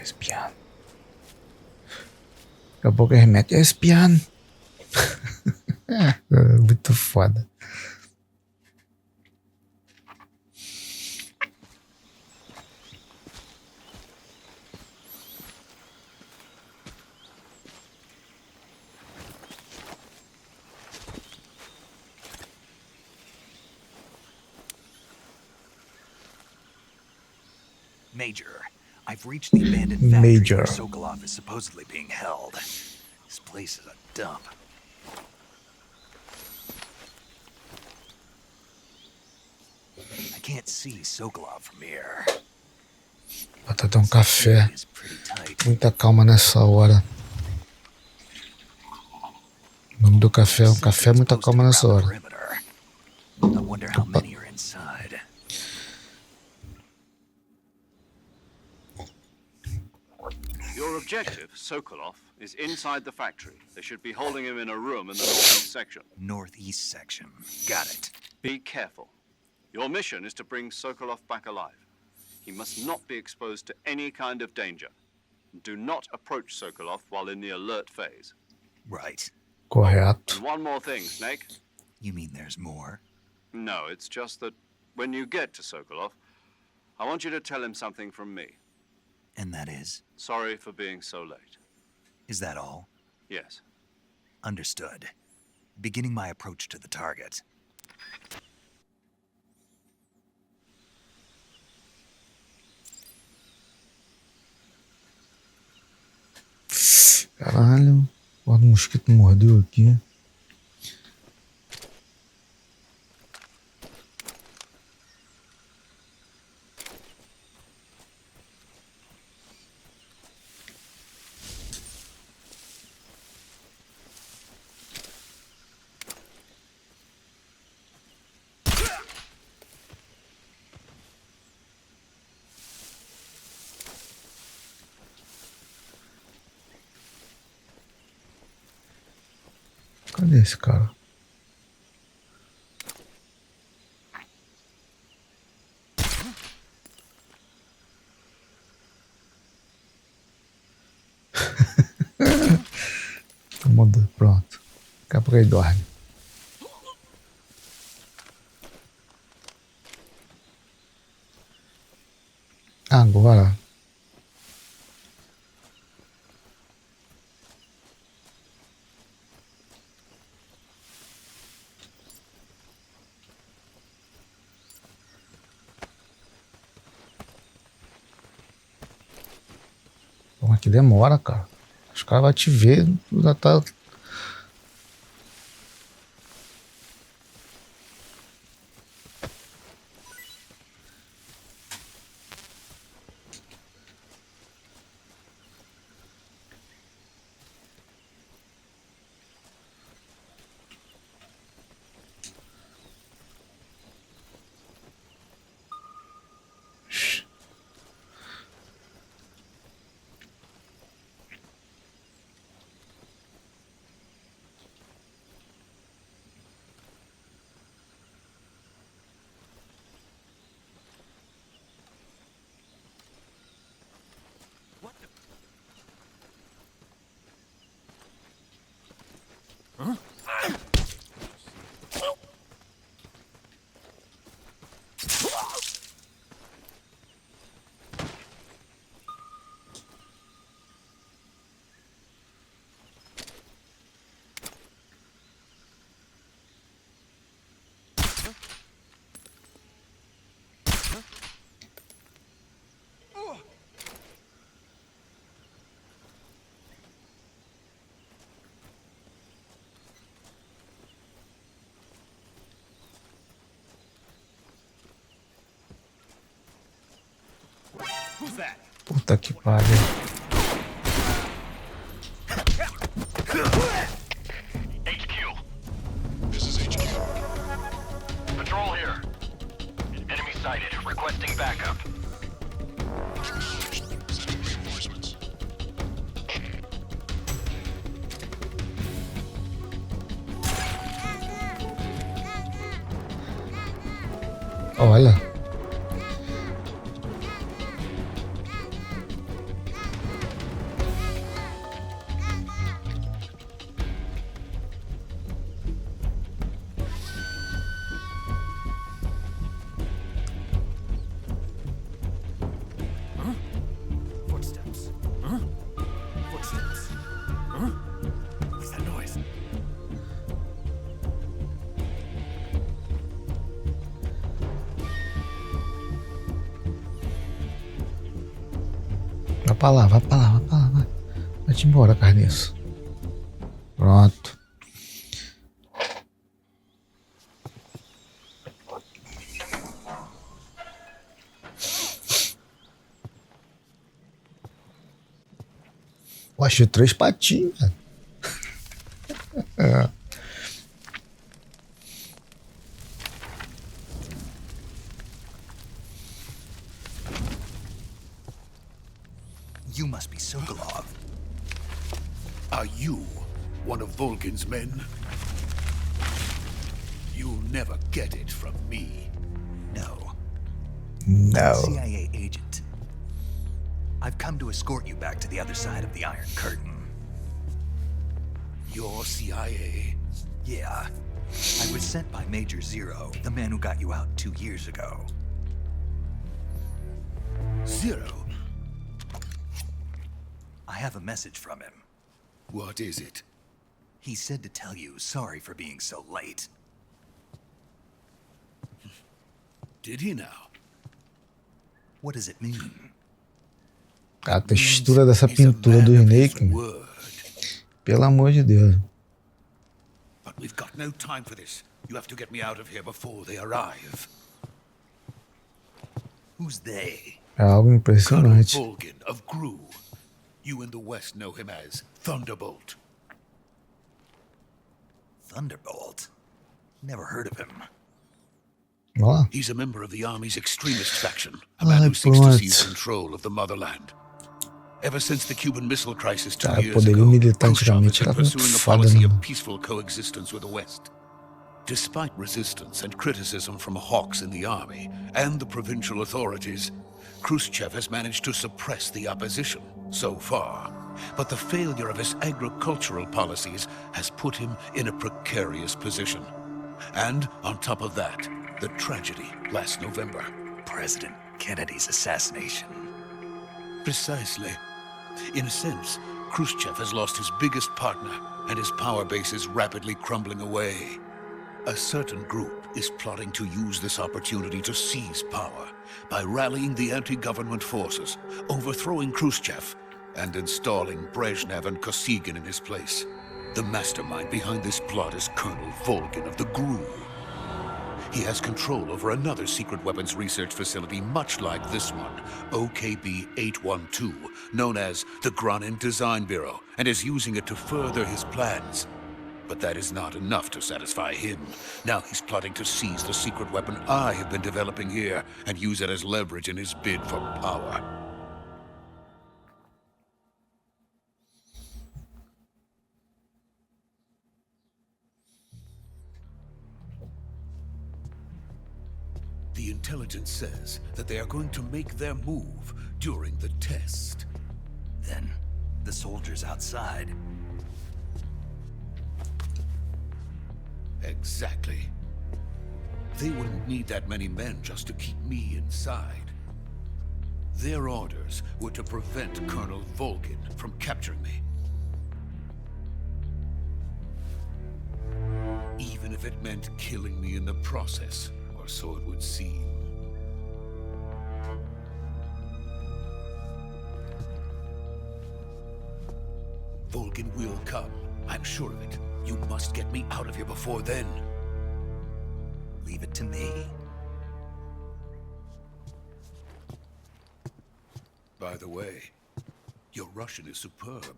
Espiando. Daqui a pouco ele remete espiando. Muito foda. Major, I've reached the abandoned factory Major. where Sokolov is supposedly being held. This place is a dump. I can't see Sokolov from here. Vou até um café. It is pretty tight. Muita calma nessa hora. O nome do café é um café, muita calma nessa hora. Perimeter. I wonder how many are inside. Your objective, Sokolov, is inside the factory. They should be holding him in a room in the northeast section. Northeast section. Got it. Be careful. Your mission is to bring Sokolov back alive. He must not be exposed to any kind of danger. Do not approach Sokolov while in the alert phase. Right. Correto. And one more thing, Snake. You mean there's more? No, it's just that when you get to Sokolov, I want you to tell him something from me. And that is? Sorry for being so late. Is that all? Yes. Understood. Beginning my approach to the target. Caralho. O mosquito mordeu aqui. Cadê esse cara? Muda, pronto. Daqui a pouco ele dorme. Bora. Pô, mas que demora, cara. Os caras vão te ver, já tá. Puta que pariu. HQ. This is HQ. Patrol here. Enemy sighted. Requesting backup. Sending reinforcements. Olha. Footsteps. Huh? Footsteps. Huh? What's that noise? Vai pra lá, vai pra lá, vai pra lá, vai. Vai-te embora, carniço. Pronto. Eu achei 3 patinhos, velho. You must be Sokolov. Are you one of Volgin's men? You'll never get it from me. No. No. I'm a CIA agent. I've come to escort you back to the other side of the Iron Curtain. You're CIA? Yeah. I was sent by Major Zero, the man who got you out 2 years ago. Zero? I have a message from him. What is it? He said to tell you sorry for being so late. Did he now? What does it mean? A textura dessa pintura do remake, pelo amor de Deus. But we've got no time for this. You have to get me out of here before they arrive. Who's they? É algo Colonel impressionante. Volgin of Gru. You in the West know him as Thunderbolt. Thunderbolt? Never heard of him. Olha lá. He's a member of the Army's extremist faction, a man who seeks to seize control of the motherland. Ever since the Cuban Missile Crisis 2 years poderio ago, militar Khrushchev has antigamente been era muito pursuing a foda, policy né? of peaceful coexistence with the West. Despite resistance and criticism from hawks in the army and the provincial authorities, Khrushchev has managed to suppress the opposition so far. But the failure of his agricultural policies has put him in a precarious position. And on top of that, the tragedy last November. President Kennedy's assassination. Precisely. In a sense, Khrushchev has lost his biggest partner, and his power base is rapidly crumbling away. A certain group is plotting to use this opportunity to seize power by rallying the anti-government forces, overthrowing Khrushchev, and installing Brezhnev and Kosygin in his place. The mastermind behind this plot is Colonel Volgin of the GRU. He has control over another secret weapons research facility much like this one, OKB-812, known as the Granin Design Bureau, and is using it to further his plans. But that is not enough to satisfy him. Now he's plotting to seize the secret weapon I have been developing here and use it as leverage in his bid for power. The intelligence says that they are going to make their move during the test. Then, the soldiers outside. Exactly. They wouldn't need that many men just to keep me inside. Their orders were to prevent Colonel Volgin from capturing me. Even if it meant killing me in the process, or so it would seem. Volgin will come. I'm sure of it. You must get me out of here before then. Leave it to me. By the way, your Russian is superb.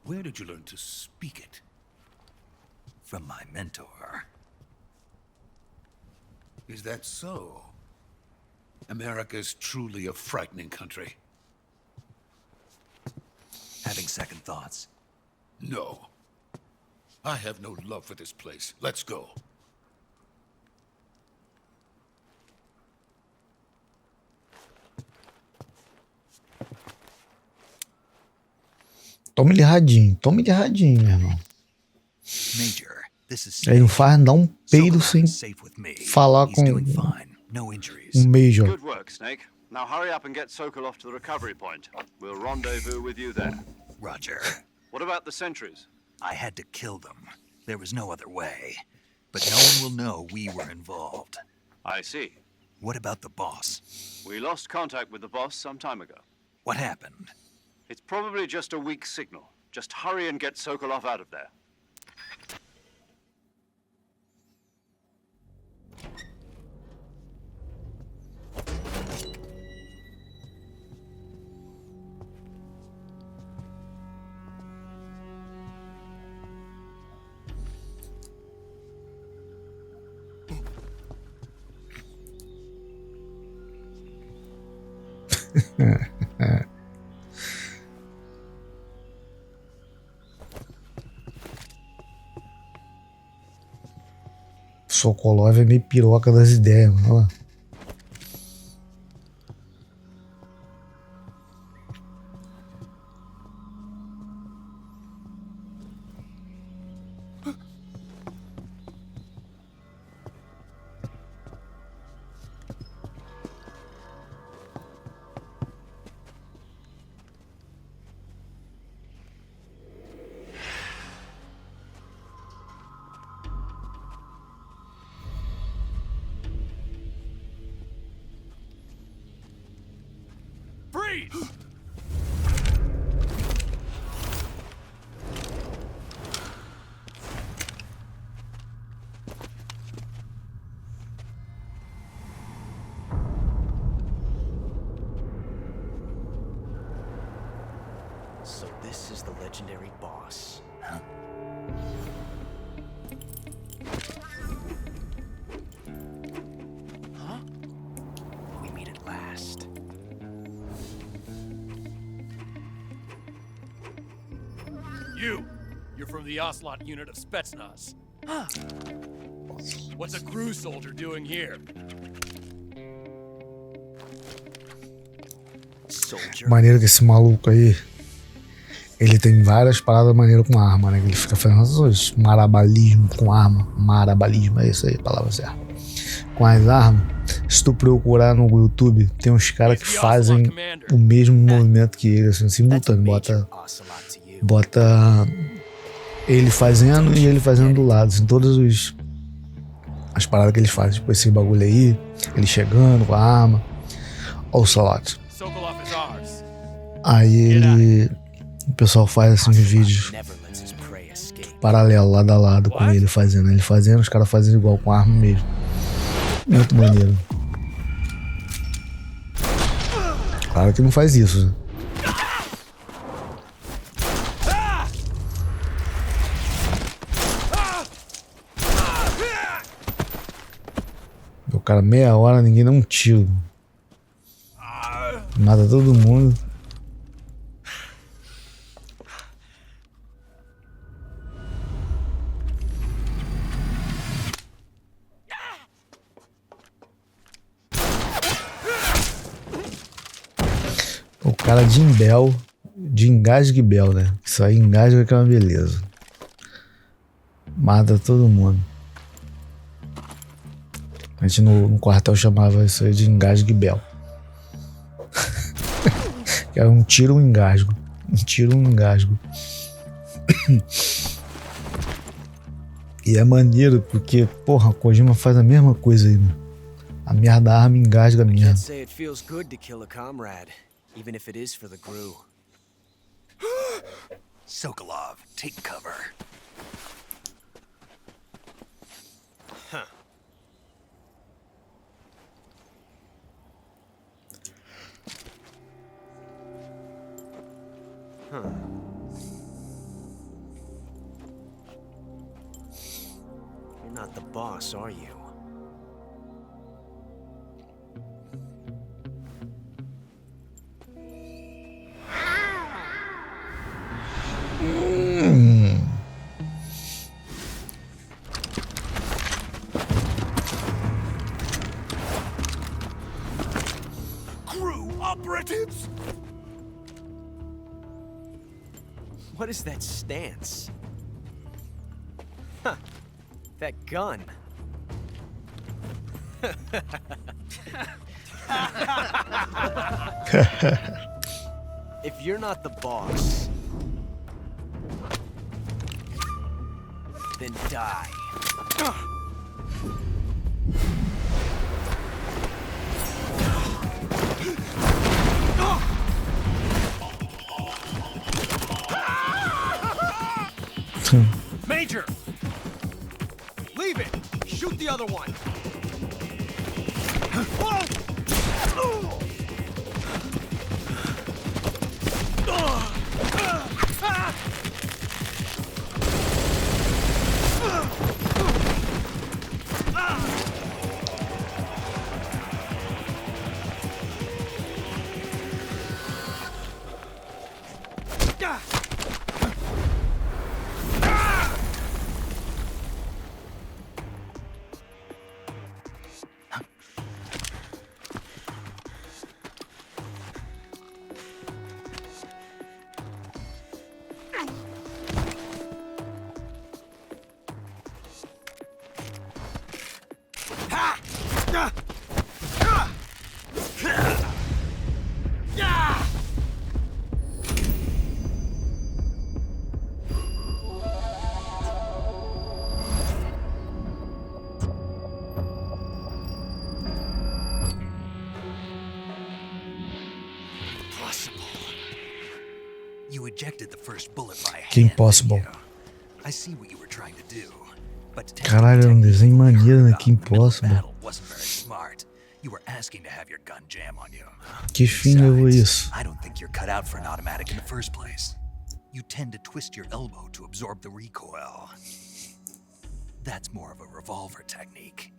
Where did you learn to speak it? From my mentor. Is that so? America is truly a frightening country. Having second thoughts. No. I have no love for this place. Let's go. Tome ele radinho, meu irmão. Major, this is Ele não faz dar um peido Sokolov sem is safe with me. falar He's com doing fine. No injuries. Major. Good work, Snake. Now hurry up and get Sokolov to the recovery point. We'll rendezvous with you there. Roger. What about the sentries? I had to kill them. There was no other way. But no one will know we were involved. I see. What about the boss? We lost contact with the boss some time ago. What happened? It's probably just a weak signal. Just hurry and get Sokolov out of there. Sokolov é meio piroca das ideias, mano. Olha lá. Freeze! So this is the legendary boss. Huh? Huh? We meet at last. You're from the Ocelot unit of Spetsnaz. Huh. What's a crew soldier doing here? Soldier. Maneiro que esse maluco aí, ele tem várias paradas maneiras com arma, né? Ele fica fazendo esses marabalismo com arma. Marabalismo, é isso aí, a palavra certa. Com as armas, Se tu procurar no YouTube, tem uns caras que fazem o mesmo movimento que ele, assim, simultâneo. Bota ele fazendo e ele fazendo do lado, assim, todas as paradas que eles fazem. Tipo, esse bagulho aí, ele chegando com a arma. Olha o Salot. Aí o pessoal faz assim uns vídeos paralelo, lado a lado com ele fazendo. Ele fazendo, os caras fazendo igual com a arma mesmo. Muito maneiro. Claro que não faz isso, né? O cara, meia hora, ninguém dá um tiro. Mata todo mundo. O cara de Imbel, de engasgue-bel, né? Isso aí engasga que é uma beleza. Mata todo mundo. A gente no quartel chamava isso aí de engasgue-bel. Era um tiro, um engasgo. Um tiro, um engasgo. E é maneiro porque, porra, a Kojima faz a mesma coisa aí, né? A merda da arma engasga mesmo. Sokolov, take cover. You're not the boss, are you? Crew operatives! What is that stance? Huh. That gun. If you're not the boss, then die. Major! Leave it! Shoot the other one! You ejected the first bullet by Que hand, impossible. didn't you? I see what you were trying to do. But Caralho, é um desenho maneiro, né? Que impossible. battle wasn't very smart. You were asking to have your gun jam on you. Que fim levou isso? I don't think you're cut out for an automatic in the first place. You tend to twist your elbow to absorb the recoil. That's more of a revolver technique.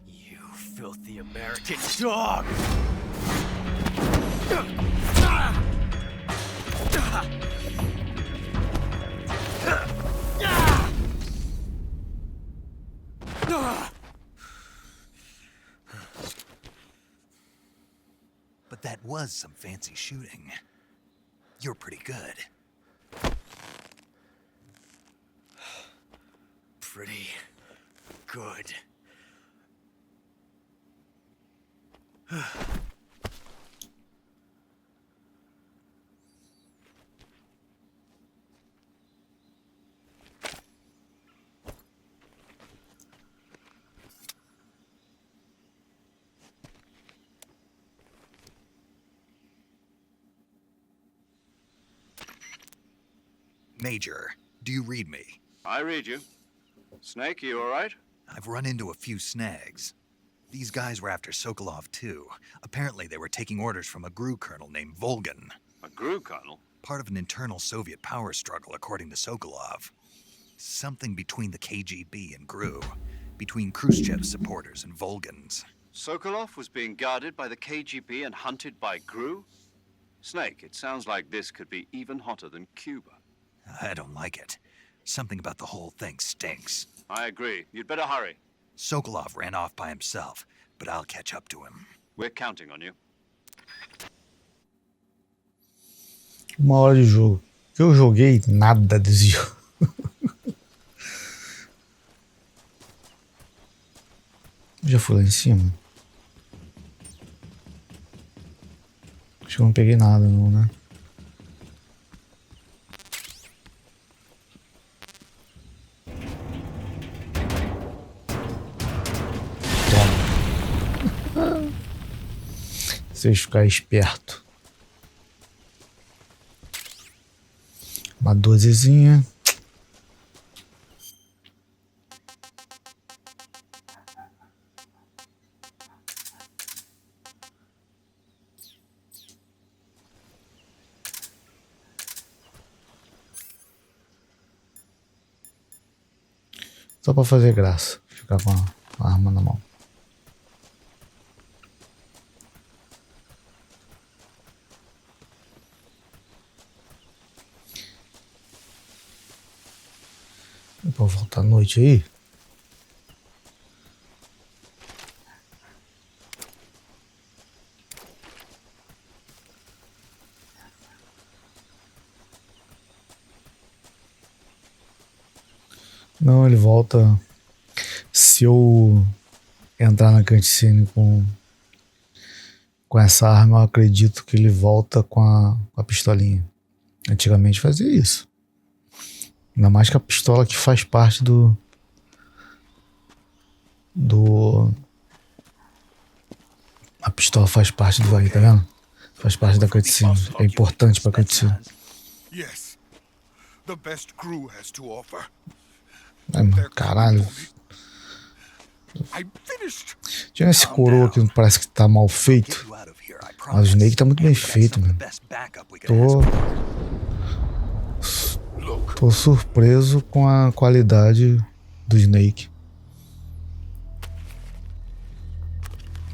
You filthy American dog! But that was some fancy shooting. You're pretty good. Pretty good. Major, do you read me? I read you. Snake, you all right? I've run into a few snags. These guys were after Sokolov too. Apparently they were taking orders from a GRU colonel named Volgan. A GRU colonel? Part of an internal Soviet power struggle, according to Sokolov. Something between the KGB and GRU. Between Khrushchev's supporters and Volgan's. Sokolov was being guarded by the KGB and hunted by GRU? Snake, it sounds like this could be even hotter than Cuba. I don't like it. Something about the whole thing stinks. I agree. You'd better hurry. Sokolov ran off by himself, but I'll catch up to him. We're counting on you. Uma hora de jogo. Eu joguei, nada desviou. Já fui lá em cima? Acho que eu não peguei nada, não, né? Vocês ficarem esperto. Uma dozezinha. Só pra fazer graça. Ficar com a arma na mão. Vou voltar à noite aí. Não, ele volta. Se eu entrar na cutscene com essa arma, eu acredito que ele volta com a pistolinha. Antigamente fazia isso. Ainda mais que a pistola que faz parte a pistola faz parte do aí, tá vendo? Faz parte da cutscene. É importante pra cutscene. Yes. The best crew has to offer. Ai, mano, caralho. I'm finished. Tinha esse coroa que parece que tá mal feito. Mas o Snake tá muito bem feito, mano. Tô surpreso com a qualidade do Snake.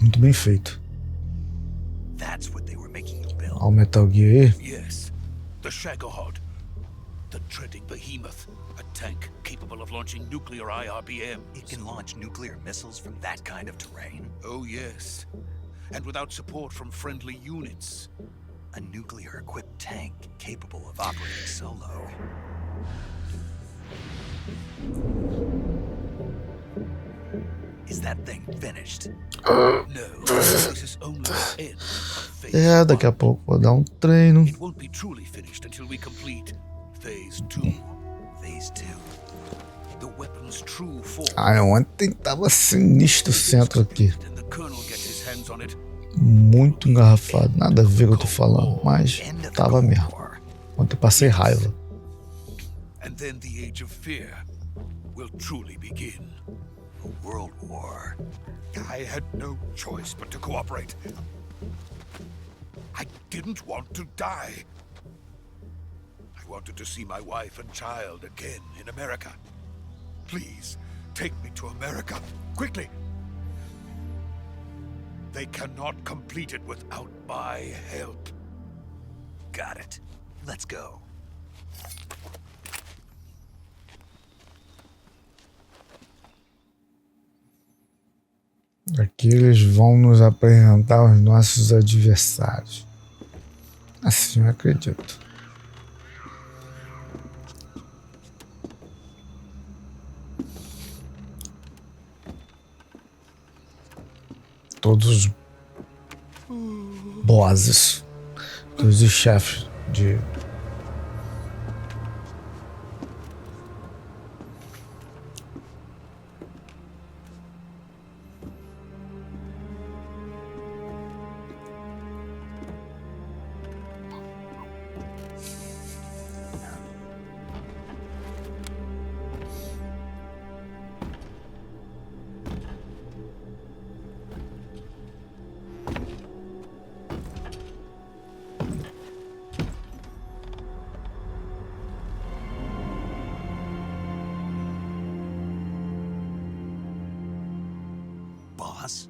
Muito bem feito. Olha o Metal Gear aí. Yes. The Shagohod. The dreaded behemoth. A tank capable of launching nuclear IRBMs. It can launch nuclear missiles from that kind of terrain? Oh, yes. And without support from friendly units. A nuclear-equipped tank capable of operating solo. Is that thing finished? No, this is only the end of phase Daqui a pouco vou dar treino. It won't be truly finished until we complete phase 2. Phase 2. The weapon's true form. Ontem tava sinistro o centro aqui. And the colonel gets his hands on it. Muito engarrafado. Nada a ver com o que eu tô falando, mas tava mesmo. Ontem eu passei raiva. And then the age of fear will truly begin. A world war. I had no choice but to cooperate. I didn't want to die. I wanted to see my wife and child again in America. Please, take me to America, quickly. They cannot complete it without my help. Got it. Let's go. Aqui eles vão nos apresentar os nossos adversários. Assim eu acredito. Todos bosses. Todos os chefes de... Boss?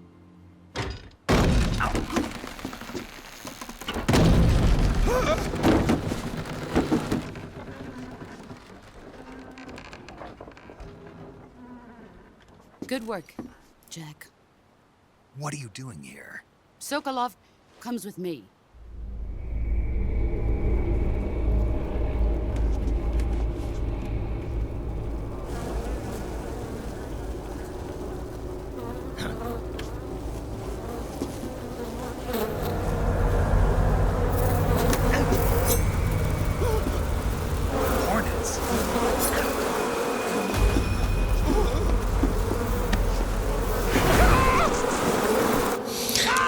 Good work, Jack. What are you doing here? Sokolov comes with me. Hornets?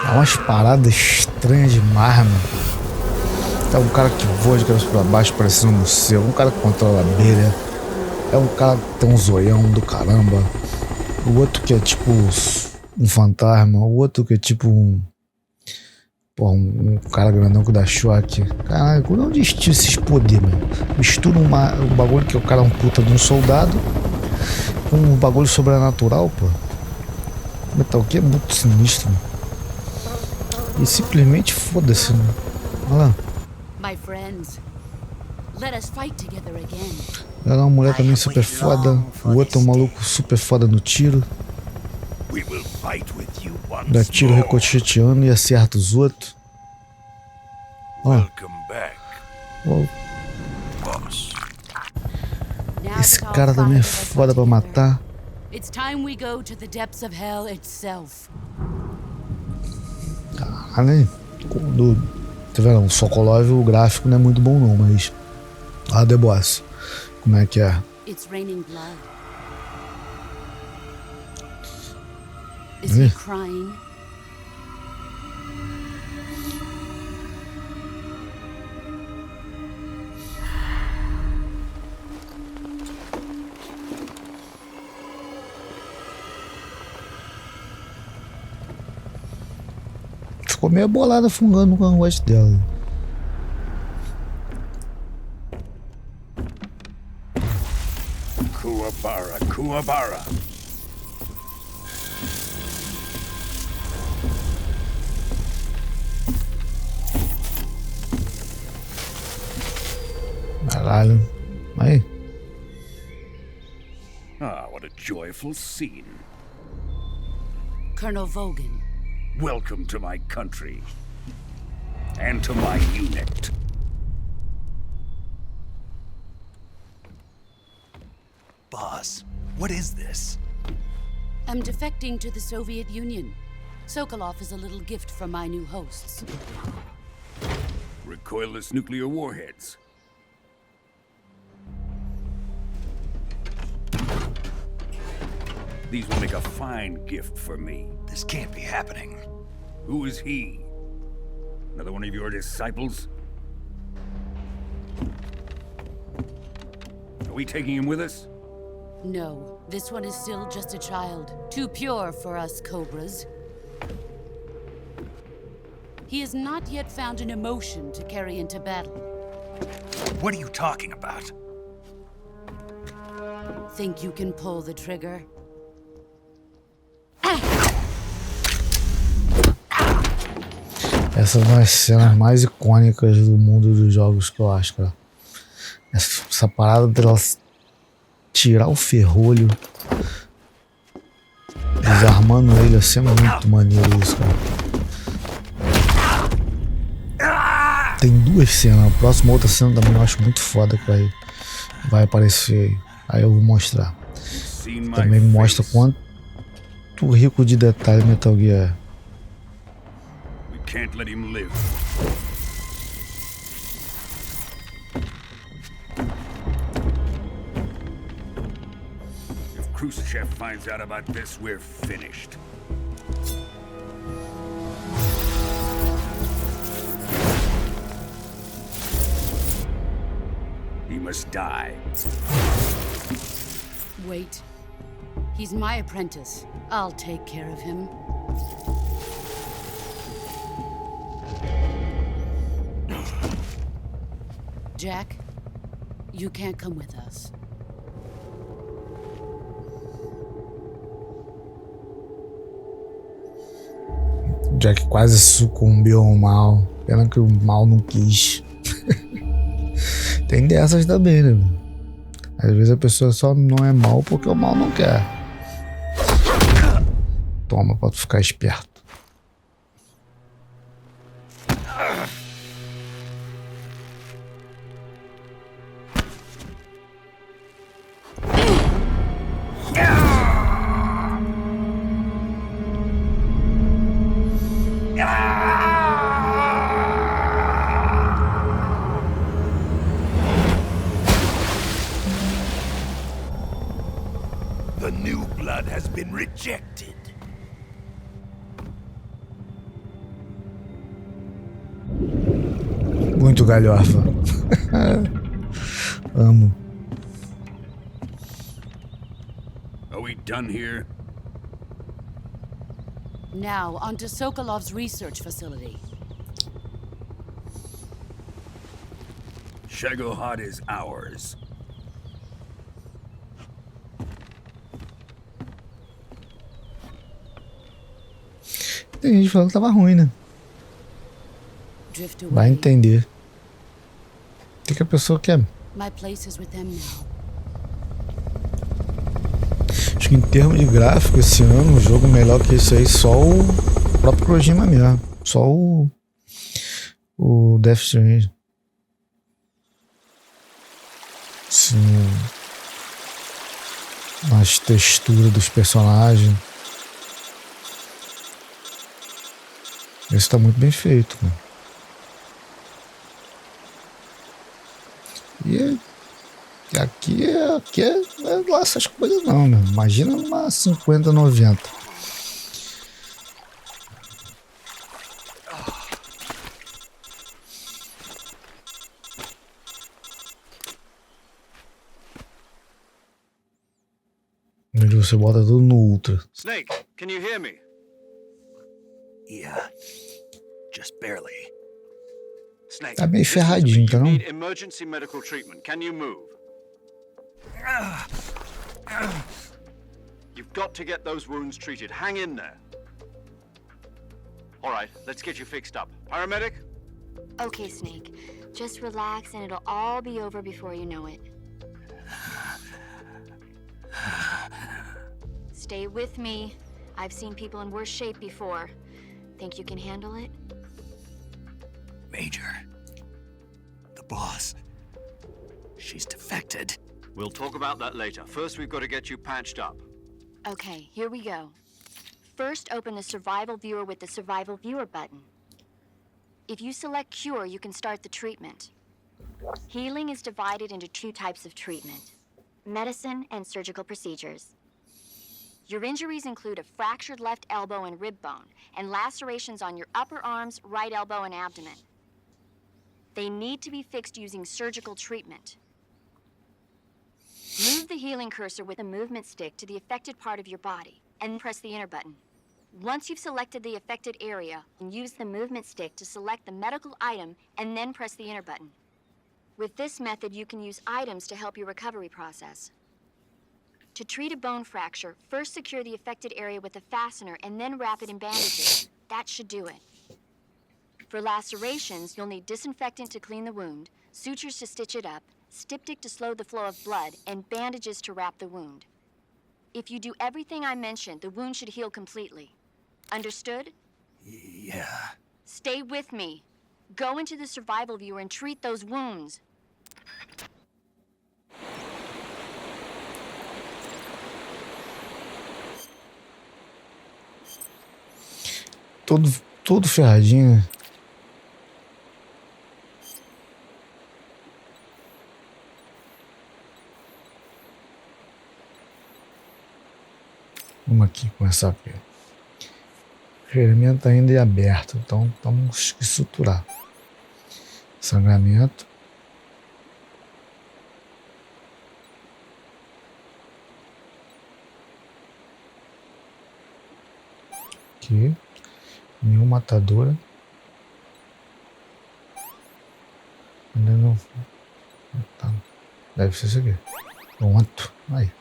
É umas paradas estranhas demais, mano. É um cara que voa de cabeça pra baixo parecendo um morcego. Um cara que controla a abelha. É um cara que tem um zoião do caramba. O outro que é tipo um fantasma. O outro que é tipo um... Pô, um cara grandão que dá choque. Caralho, de onde estira esses poderes, mano? Mistura um bagulho que o cara é um puta de um soldado com um bagulho sobrenatural, pô. Metal Gear é muito sinistro, mano. E simplesmente foda-se, né? Olha lá. My friends, let us fight together again. Ela é uma mulher também super foda. O outro é um maluco super foda no tiro. Dá tiro ricocheteando e acerta os outros. Ó. Ó. Esse cara também é foda pra matar. It's time we go to the depths of hell itself. Caralho, tá vendo? O Sokolov, o gráfico não é muito bom não, mas... Ah, The Boss. Como é que é? It's raining blood. Is he crying? Ficou meio bolada fungando com a voz dela. Kuwabara. Caralho. Aí. Ah, what a joyful scene. Colonel Vogan. Welcome to my country. And to my unit. Boss, what is this? I'm defecting to the Soviet Union. Sokolov is a little gift from my new hosts. Recoilless nuclear warheads. These will make a fine gift for me. This can't be happening. Who is he? Another one of your disciples? Are we taking him with us? No, this one is still just a child. Too pure for us Cobras. He has not yet found an emotion to carry into battle. What are you talking about? Think you can pull the trigger? Essa é uma das cenas mais icônicas do mundo dos jogos que eu acho, cara. Essa parada dela tirar o ferrolho, desarmando ele, assim, é muito maneiro isso, cara. Tem duas cenas, a próxima outra cena também eu acho muito foda que vai aparecer, aí eu vou mostrar. Também mostra quanto rico de detalhe Metal Gear é. can't let him live. If Khrushchev finds out about this, we're finished. He must die. Wait. He's my apprentice. I'll take care of him. Jack, you can't come with us. Jack quase sucumbiu ao mal. Pena que o mal não quis. Tem dessas também, né? Às vezes a pessoa só não é mal porque o mal não quer. Toma, pra tu ficar esperto. The new blood has been rejected. Muito galhofa. Amo. Are we done here? Now, onto Sokolov's research facility. Shagohod is ours. Tem gente falando que tava ruim, né? Drift Vai away. entender. O que a pessoa quer? My place is with them now. Acho que em termos de gráfico, esse ano, um jogo melhor que isso aí, só o próprio Kojima mesmo. Só o Death Stranding. Sim. As texturas dos personagens. Esse tá muito bem feito, mano. E aqui não é lá essas coisas não, né? Imagina uma 50-90. Onde você bota tudo no ultra. Snake, can you hear me? Yeah. Just barely. Snake, Tá meio listen to me. ferradinho, tá You não? need emergency medical treatment. Can you move? You've got to get those wounds treated. Hang in there. All right, let's get you fixed up. Paramedic? Okay, Snake. Just relax and it'll all be over before you know it. Stay with me. I've seen people in worse shape before. Think you can handle it? Major. The boss. She's defected. We'll talk about that later. First, we've got to get you patched up. Okay, here we go. First, open the Survival Viewer with the Survival Viewer button. If you select Cure, you can start the treatment. Healing is divided into two types of treatment: medicine and surgical procedures. Your injuries include a fractured left elbow and rib bone, and lacerations on your upper arms, right elbow, and abdomen. They need to be fixed using surgical treatment. Move the healing cursor with a movement stick to the affected part of your body, and press the enter button. Once you've selected the affected area, use the movement stick to select the medical item, and then press the enter button. With this method, you can use items to help your recovery process. To treat a bone fracture, first secure the affected area with a fastener and then wrap it in bandages. That should do it. For lacerations, you'll need disinfectant to clean the wound, sutures to stitch it up, styptic to slow the flow of blood, and bandages to wrap the wound. If you do everything I mentioned, the wound should heal completely. Understood? Yeah. Stay with me. Go into the survival viewer and treat those wounds. todo ferradinho. Vamos aqui começar aqui. O ferimento ainda é aberto, então vamos estruturar. Sangramento. Aqui. Nenhuma matadora. Ainda não. Tá. Deve ser isso aqui. Pronto. Aí.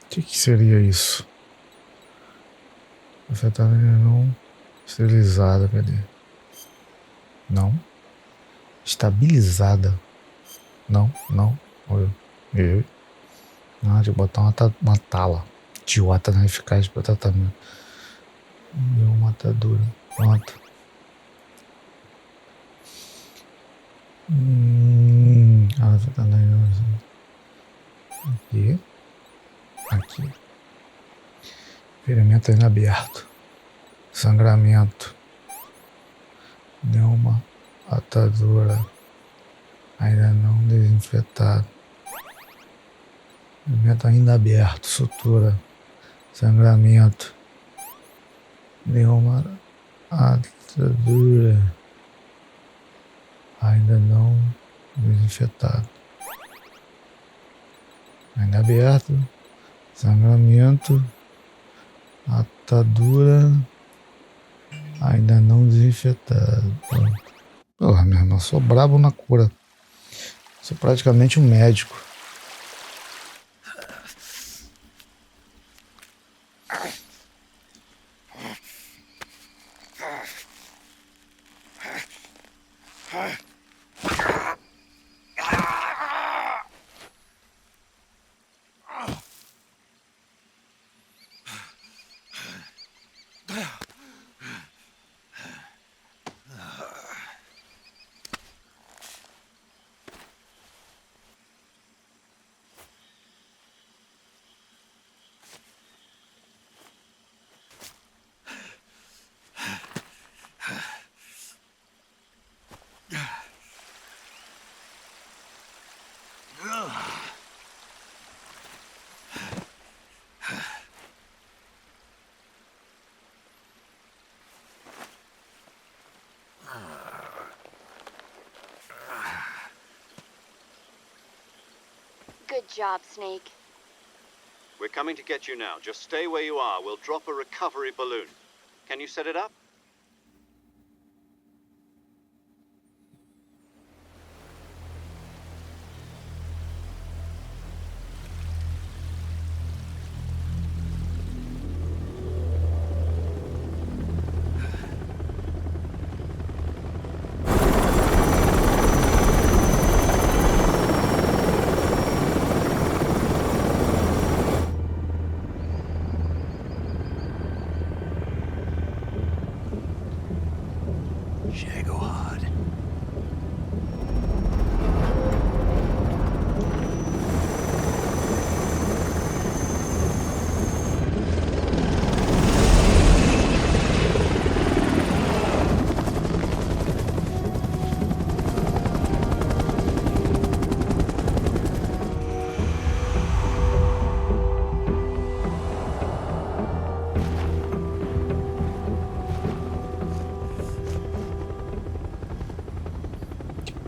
O que seria isso? Afetada não esterilizada, cadê? Não. Estabilizada. Não. Eu. Ah, de botar uma tala. Idiota, não é eficaz para tratamento. Meu matadura. Pronto. Aqui. Aqui. Ferimento ainda aberto. Sangramento. Deu uma atadura. Ainda não desinfetado. Ferimento ainda aberto. Sutura. Sangramento. Deu uma atadura. Ainda não desinfetado. Ainda aberto. Sangramento. Atadura. Ainda não desinfetado. Porra, meu irmão, sou brabo na cura. Sou praticamente um médico. Good job, Snake. We're coming to get you now. Just stay where you are. We'll drop a recovery balloon. Can you set it up?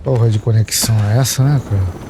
Porra de conexão é essa, né, cara?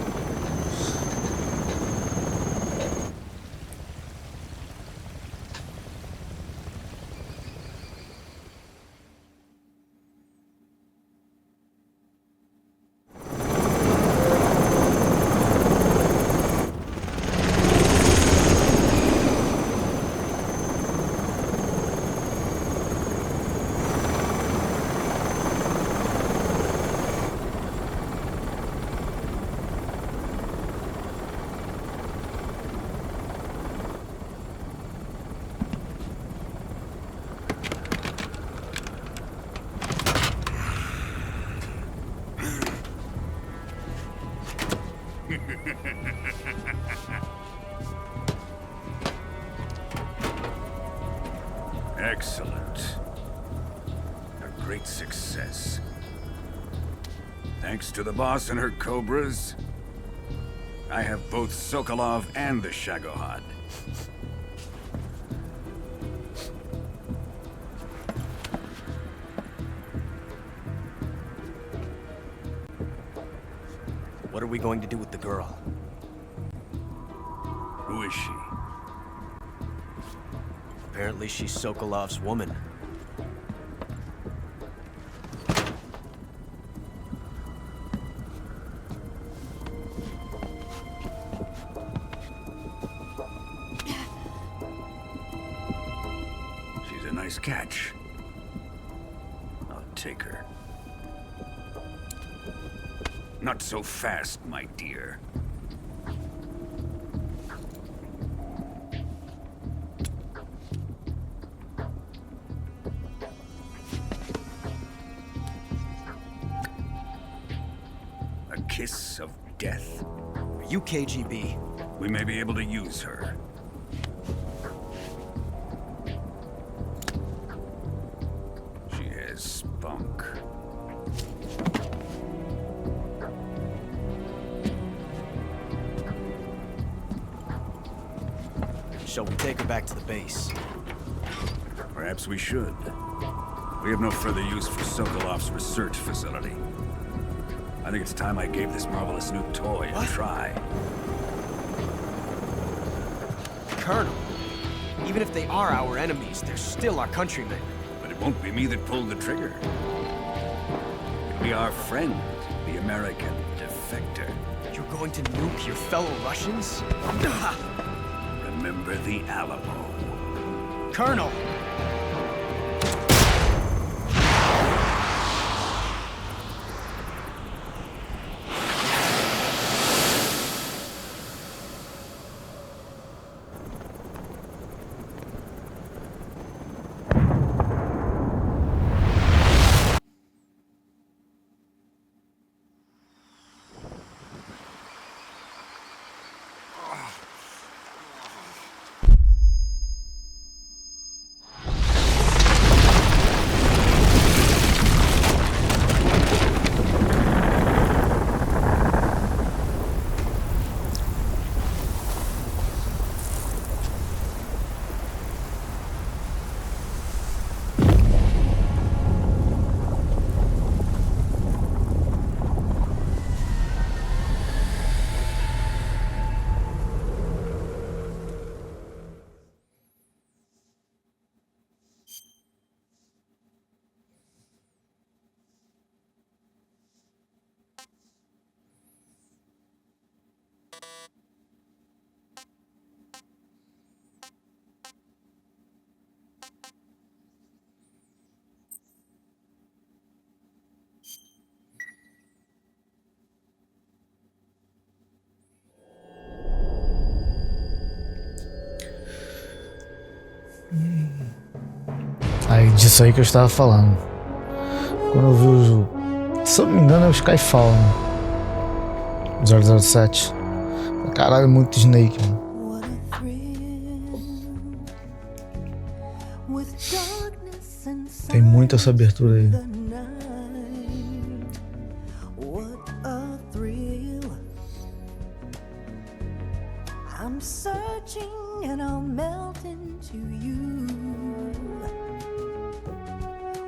success. Thanks to the boss and her cobras, I have both Sokolov and the Shagohod. What are we going to do with the girl? Who is she? Apparently she's Sokolov's woman. She's a nice catch. I'll take her. Not so fast, my dear. A kiss of death? Are you KGB? We may be able to use her. She has spunk. Shall we take her back to the base? Perhaps we should. We have no further use for Sokolov's research facility. I think it's time I gave this marvelous new toy a try. Colonel, even if they are our enemies, they're still our countrymen. But it won't be me that pulled the trigger. It'll be our friend, the American defector. You're going to nuke your fellow Russians? Remember the Alamo. Colonel! Aí disso aí que eu estava falando. Quando eu vi o... Se eu não me engano é o Skyfall, né? 007. Caralho, muito Snake, mano. Tem muito essa abertura aí. I'm searching and I'll melt into you.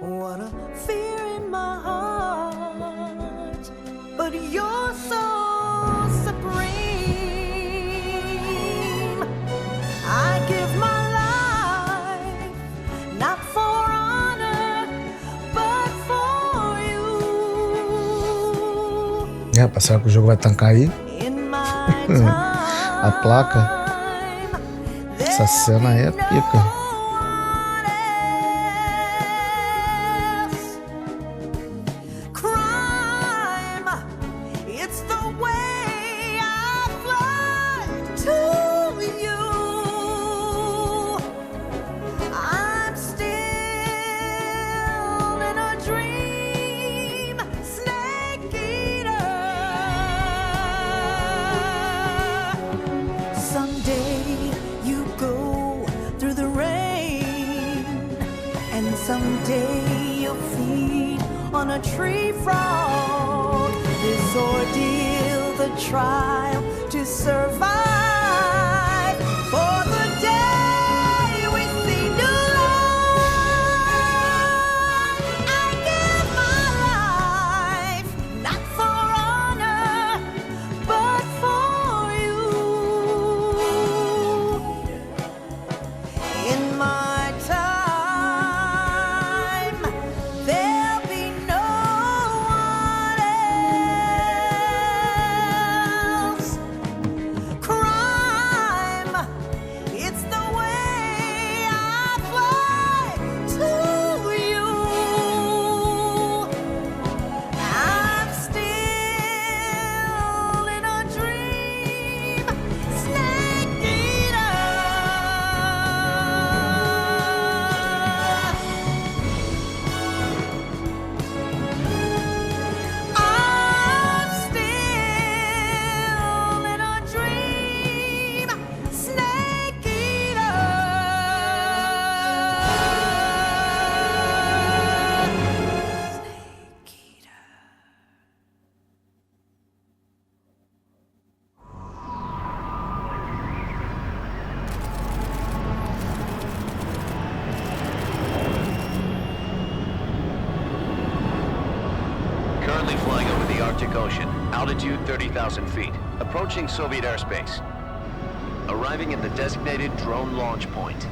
What a fear in my heart, but you're so supreme. I give my life, not for honor, but for you. Rapaz, será que o jogo vai tancar aí? A placa. Essa cena é pica. Someday you go through the rain. on a tree frog. This ordeal, the trial to survive. For the day we see new life, I give my life, not for honor, but for you. In my time, there'll be no one else. Crime, it's the way I fly to you. I'm still in a dream, snake eater. I'm still in a dream, snake eater. Snake eater. Currently flying over the Arctic Ocean, altitude 30,000 feet, approaching Soviet airspace. Arriving at the designated drone launch point.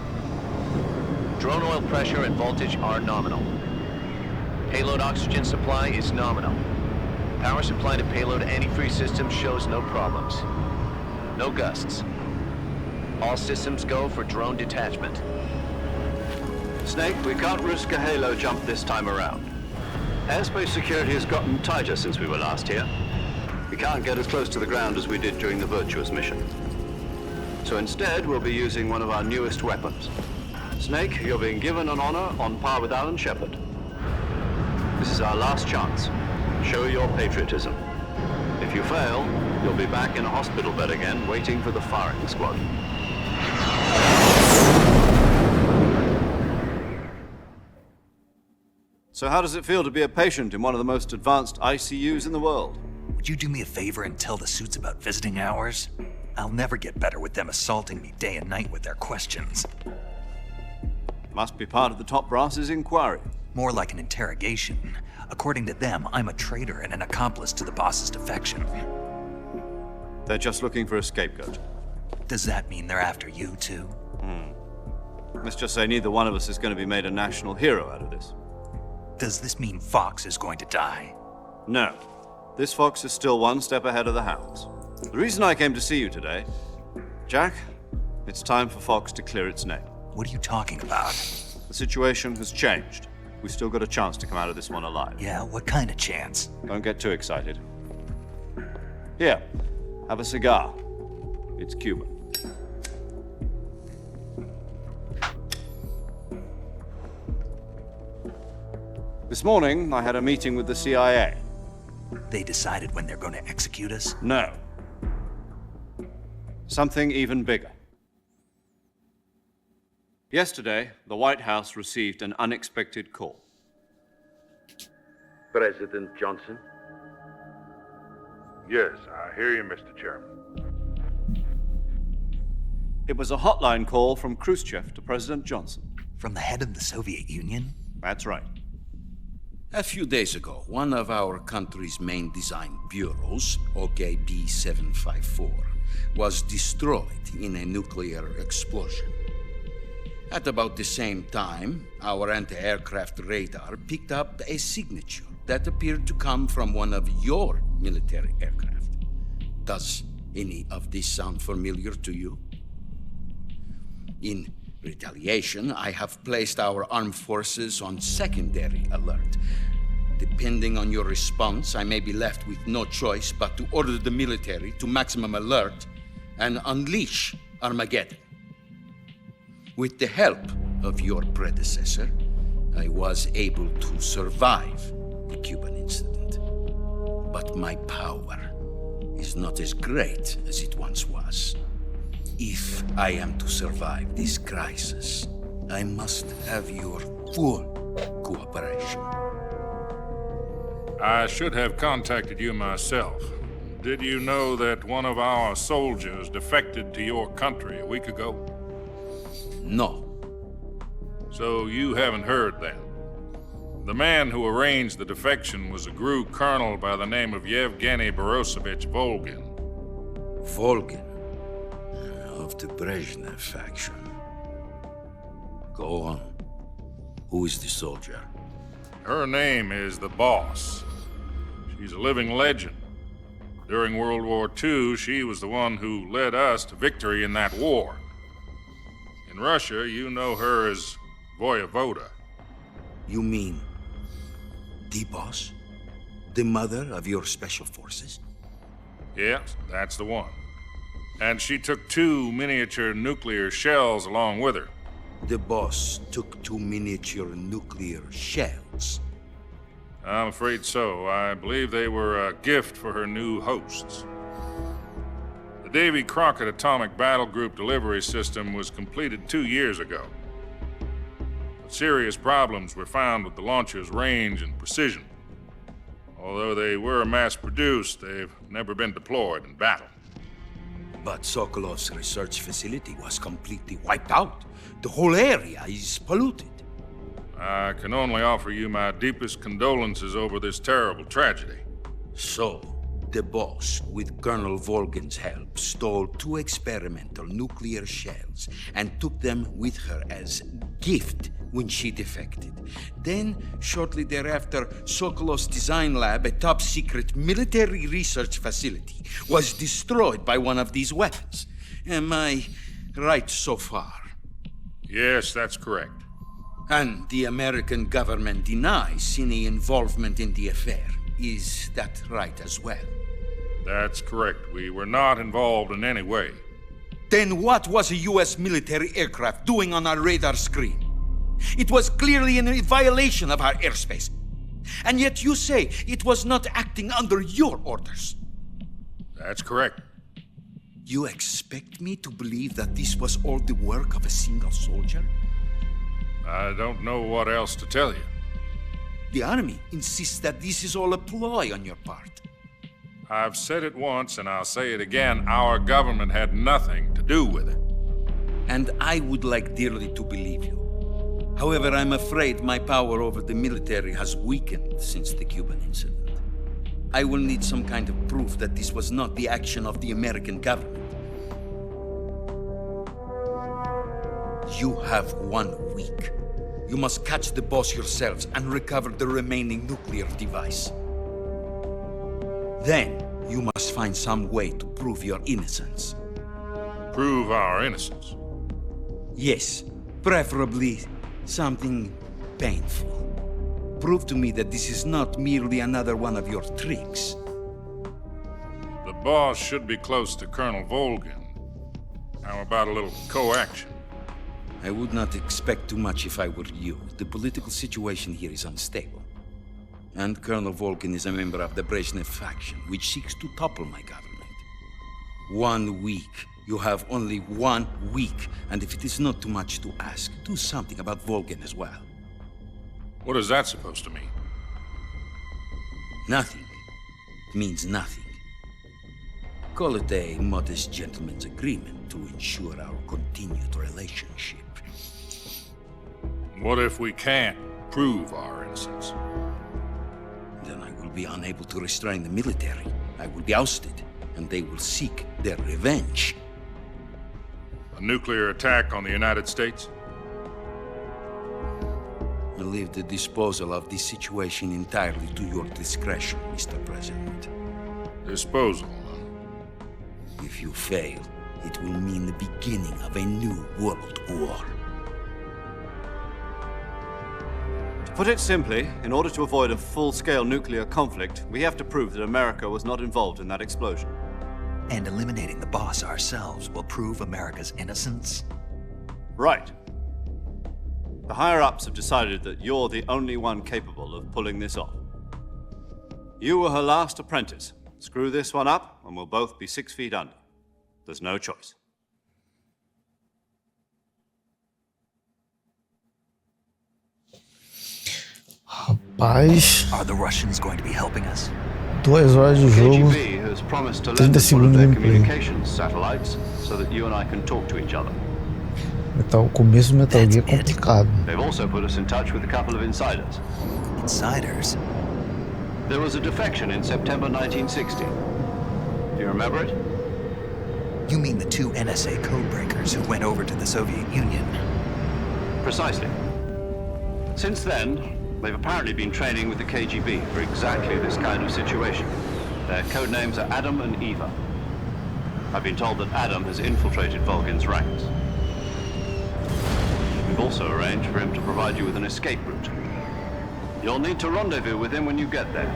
Drone oil pressure and voltage are nominal. Payload oxygen supply is nominal. Power supply to payload antifreeze system shows no problems. No gusts. All systems go for drone detachment. Snake, we can't risk a halo jump this time around. Airspace security has gotten tighter since we were last here. We can't get as close to the ground as we did during the Virtuous mission. So instead, we'll be using one of our newest weapons. Snake, you're being given an honor on par with Alan Shepard. This is our last chance. Show your patriotism. If you fail, you'll be back in a hospital bed again, waiting for the firing squad. So how does it feel to be a patient in one of the most advanced ICUs in the world? Would you do me a favor and tell the suits about visiting hours? I'll never get better with them assaulting me day and night with their questions. Must be part of the top brass's inquiry. More like an interrogation. According to them, I'm a traitor and an accomplice to the boss's defection. They're just looking for a scapegoat. Does that mean they're after you, too? Let's just say neither one of us is going to be made a national hero out of this. Does this mean Fox is going to die? No. This fox is still one step ahead of the hounds. The reason I came to see you today, Jack, it's time for Fox to clear its name. What are you talking about? The situation has changed. We've still got a chance to come out of this one alive. Yeah, what kind of chance? Don't get too excited. Here, have a cigar. It's Cuban. This morning, I had a meeting with the CIA. They decided when they're going to execute us? No. Something even bigger. Yesterday, the White House received an unexpected call. President Johnson? Yes, I hear you, Mr. Chairman. It was a hotline call from Khrushchev to President Johnson. From the head of the Soviet Union? That's right. A few days ago, one of our country's main design bureaus, OKB 754, was destroyed in a nuclear explosion. At about the same time, our anti-aircraft radar picked up a signature that appeared to come from one of your military aircraft. Does any of this sound familiar to you? In retaliation, I have placed our armed forces on secondary alert. Depending on your response, I may be left with no choice but to order the military to maximum alert and unleash Armageddon. With the help of your predecessor, I was able to survive the Cuban incident. But my power is not as great as it once was. If I am to survive this crisis, I must have your full cooperation. I should have contacted you myself. Did you know that one of our soldiers defected to your country a week ago? No. So you haven't heard then. The man who arranged the defection was a GRU colonel by the name of Yevgeny Borosovich Volgin. Volgin? Of the Brezhnev faction. Go on. Who is the soldier? Her name is the Boss. She's a living legend. During World War II, she was the one who led us to victory in that war. In Russia, you know her as Voyevoda. You mean the Boss? The mother of your special forces? Yes, that's the one. And she took 2 miniature nuclear shells along with her. The Boss took 2 miniature nuclear shells? I'm afraid so. I believe they were a gift for her new hosts. The Davy Crockett Atomic Battle Group delivery system was completed 2 years ago. But serious problems were found with the launcher's range and precision. Although they were mass-produced, they've never been deployed in battle. But Sokolov's research facility was completely wiped out. The whole area is polluted. I can only offer you my deepest condolences over this terrible tragedy. So, the Boss, with Colonel Volgin's help, stole 2 experimental nuclear shells and took them with her as gift when she defected. Then, shortly thereafter, Sokolov's design lab, a top-secret military research facility, was destroyed by one of these weapons. Am I right so far? Yes, that's correct. And the American government denies any involvement in the affair. Is that right as well? That's correct. We were not involved in any way. Then what was a U.S. military aircraft doing on our radar screen? It was clearly in violation of our airspace. And yet you say it was not acting under your orders. That's correct. You expect me to believe that this was all the work of a single soldier? I don't know what else to tell you. The Army insists that this is all a ploy on your part. I've said it once and I'll say it again. Our government had nothing to do with it. And I would like dearly to believe you. However, I'm afraid my power over the military has weakened since the Cuban incident. I will need some kind of proof that this was not the action of the American government. You have 1 week. You must catch the Boss yourselves and recover the remaining nuclear device. Then, you must find some way to prove your innocence. Prove our innocence? Yes, preferably something painful. Prove to me that this is not merely another one of your tricks. The Boss should be close to Colonel Volgin. How about a little coaction? I would not expect too much if I were you. The political situation here is unstable. And Colonel Volgin is a member of the Brezhnev faction, which seeks to topple my government. 1 week. You have only 1 week. And if it is not too much to ask, do something about Volgin as well. What is that supposed to mean? Nothing. It means nothing. Call it a modest gentleman's agreement to ensure our continued relationship. What if we can't prove our innocence? Then I will be unable to restrain the military. I will be ousted, and they will seek their revenge. A nuclear attack on the United States? I leave the disposal of this situation entirely to your discretion, Mr. President. Disposal? If you fail, it will mean the beginning of a new world war. To put it simply, in order to avoid a full-scale nuclear conflict, we have to prove that America was not involved in that explosion. And eliminating the Boss ourselves will prove America's innocence? Right. The higher-ups have decided that you're the only one capable of pulling this off. You were her last apprentice. Screw this one up, and we'll both be 6 feet under. There's no choice. Rapaz. Are the Russians going to be helping us? 2 horas de jogo. KGB has promised to 30 lend us one of segundos de their gameplay. communications satellites so that you and I can talk to each other. O começo do Metal Gear é complicado. They've also put us in touch with a couple of insiders. Insiders? There was a defection in September 1960. Do you remember it? You mean the 2 NSA codebreakers who went over to the Soviet Union? Precisely. Since then, they've apparently been training with the KGB for exactly this kind of situation. Their code names are Adam and Eva. I've been told that Adam has infiltrated Volgin's ranks. We've also arranged for him to provide you with an escape route. You'll need to rendezvous with him when you get there.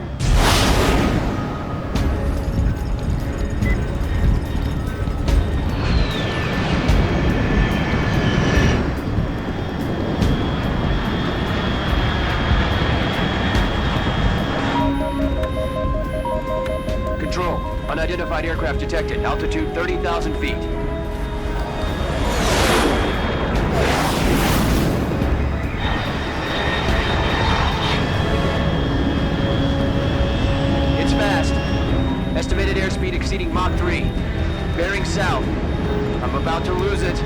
Control, unidentified aircraft detected. Altitude 30,000 feet. It's fast. Estimated airspeed exceeding Mach 3. Bearing south. I'm about to lose it.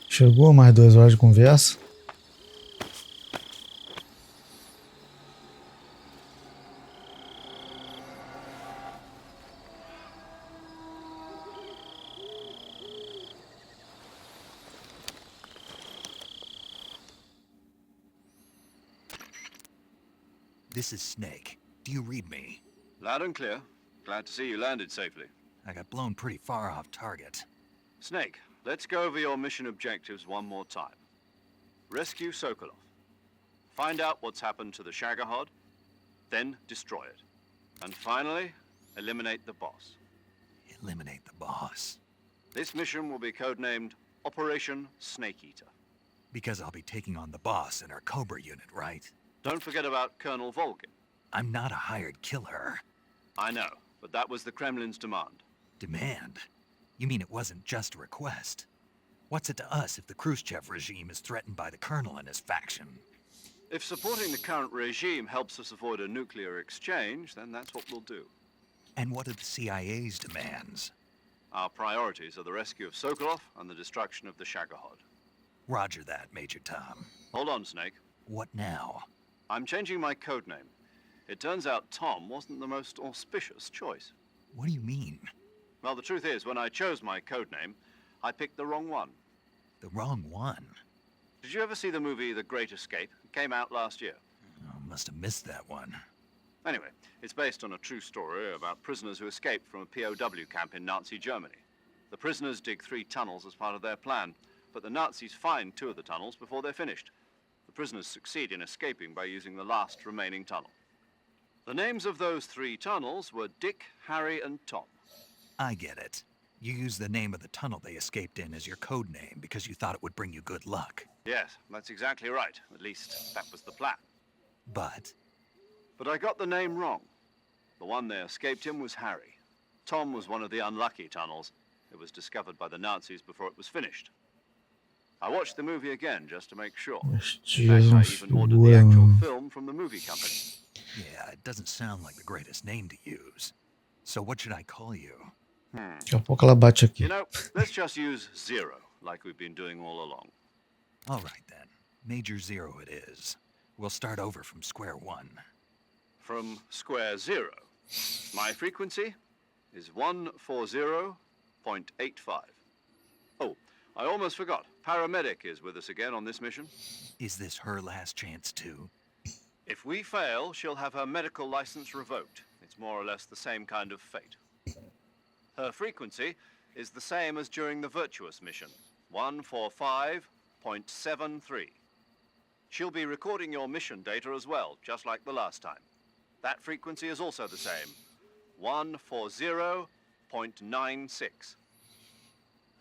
Chegou mais 2 horas de conversa. This is Snake. Do you read me? Loud and clear. Glad to see you landed safely. I got blown pretty far off target. Snake, let's go over your mission objectives one more time. Rescue Sokolov. Find out what's happened to the Shagohod, then destroy it. And finally, eliminate the boss. Eliminate the boss? This mission will be codenamed Operation Snake Eater. Because I'll be taking on the boss in our Cobra unit, right? Don't forget about Colonel Volgin. I'm not a hired killer. I know, but that was the Kremlin's demand. Demand? You mean it wasn't just a request? What's it to us if the Khrushchev regime is threatened by the Colonel and his faction? If supporting the current regime helps us avoid a nuclear exchange, then that's what we'll do. And what are the CIA's demands? Our priorities are the rescue of Sokolov and the destruction of the Shagohod. Roger that, Major Tom. Hold on, Snake. What now? I'm changing my codename. It turns out Tom wasn't the most auspicious choice. What do you mean? Well, the truth is, when I chose my codename, I picked the wrong one. The wrong one? Did you ever see the movie The Great Escape? It came out last year. Oh, must have missed that one. Anyway, it's based on a true story about prisoners who escaped from a POW camp in Nazi Germany. The prisoners dig 3 tunnels as part of their plan, but the Nazis find 2 of the tunnels before they're finished. The prisoners succeed in escaping by using the last remaining tunnel. The names of those 3 tunnels were Dick, Harry, and Tom. I get it. You used the name of the tunnel they escaped in as your code name because you thought it would bring you good luck. Yes, that's exactly right. At least, that was the plan. But I got the name wrong. The one they escaped in was Harry. Tom was one of the unlucky tunnels. It was discovered by the Nazis before it was finished. I watched the movie again just to make sure. In fact, I even ordered the actual film from the movie company. Yeah, it doesn't sound like the greatest name to use. So what should I call you? Daqui a pouco ela bate aqui. You know, let's just use Zero, like we've been doing all along. All right then. Major zero it is. We'll start over from square one. From square zero. My frequency is 140.85. Oh, I almost forgot. Paramedic is with us again on this mission. Is this her last chance too? If we fail, she'll have her medical license revoked. It's more or less the same kind of fate. Her frequency is the same as during the Virtuous mission, 145.73. She'll be recording your mission data as well, just like the last time. That frequency is also the same, 140.96.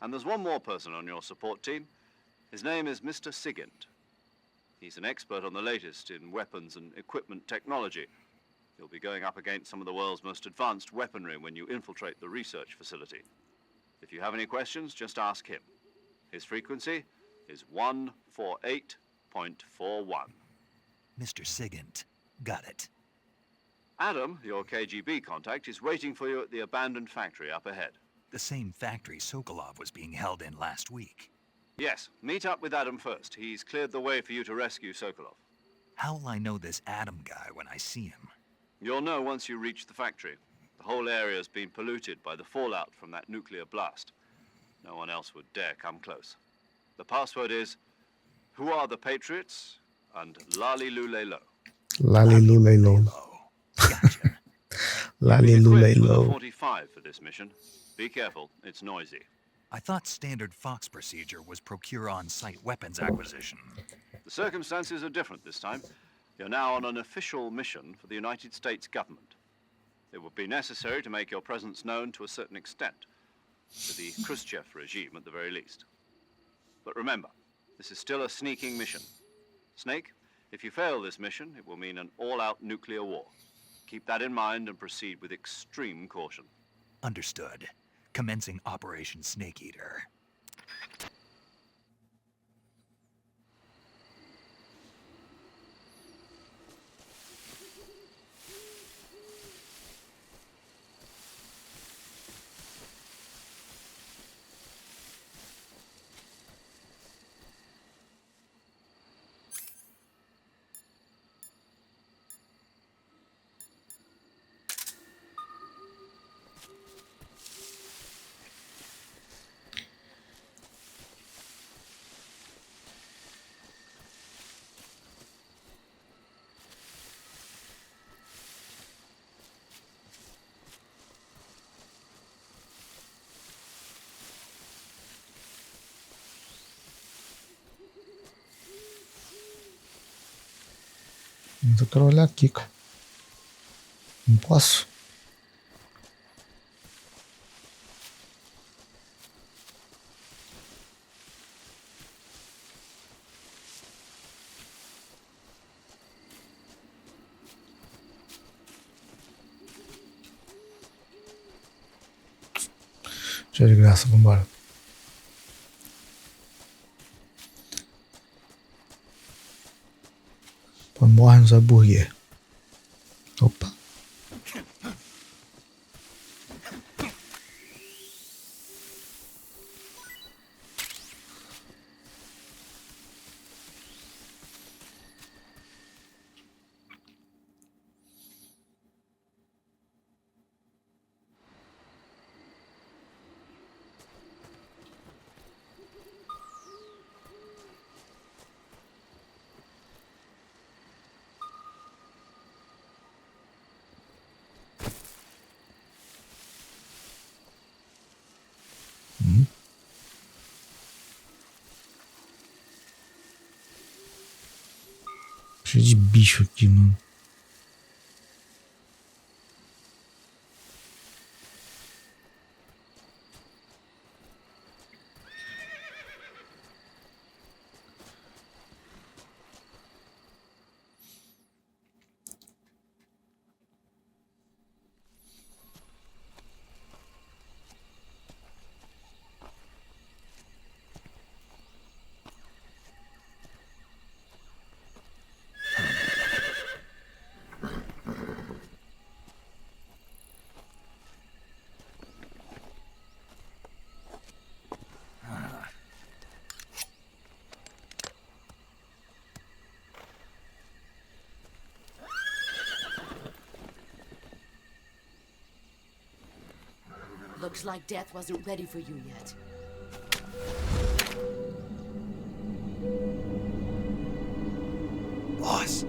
And there's one more person on your support team. His name is Mr. Sigint. He's an expert on the latest in weapons and equipment technology. You'll be going up against some of the world's most advanced weaponry when you infiltrate the research facility. If you have any questions, just ask him. His frequency is 148.41. Mr. Sigint. Got it. Adam, your KGB contact, is waiting for you at the abandoned factory up ahead. The same factory Sokolov was being held in last week. Yes, meet up with Adam first. He's cleared the way for you to rescue Sokolov. How'll I know this Adam guy when I see him? You'll know once you reach the factory. The whole area's been polluted by the fallout from that nuclear blast. No one else would dare come close. The password is, who are the Patriots? And Lali Lule Lo. Lali Lule Lo. Gotcha. Lali Lule Lo. 45 for this mission. Be careful, it's noisy. I thought standard Fox procedure was procure on-site weapons acquisition. The circumstances are different this time. You're now on an official mission for the United States government. It would be necessary to make your presence known to a certain extent, to the Khrushchev regime at the very least. But remember, this is still a sneaking mission. Snake, if you fail this mission, it will mean an all-out nuclear war. Keep that in mind and proceed with extreme caution. Understood. Commencing Operation Snake Eater. Eu quero olhar aqui, cara. Não posso. Cheio de graça, vambora. Morre nos hambúrguer. Opa. Cheio de bicho aqui, mano. Looks like death wasn't ready for you yet. Boss.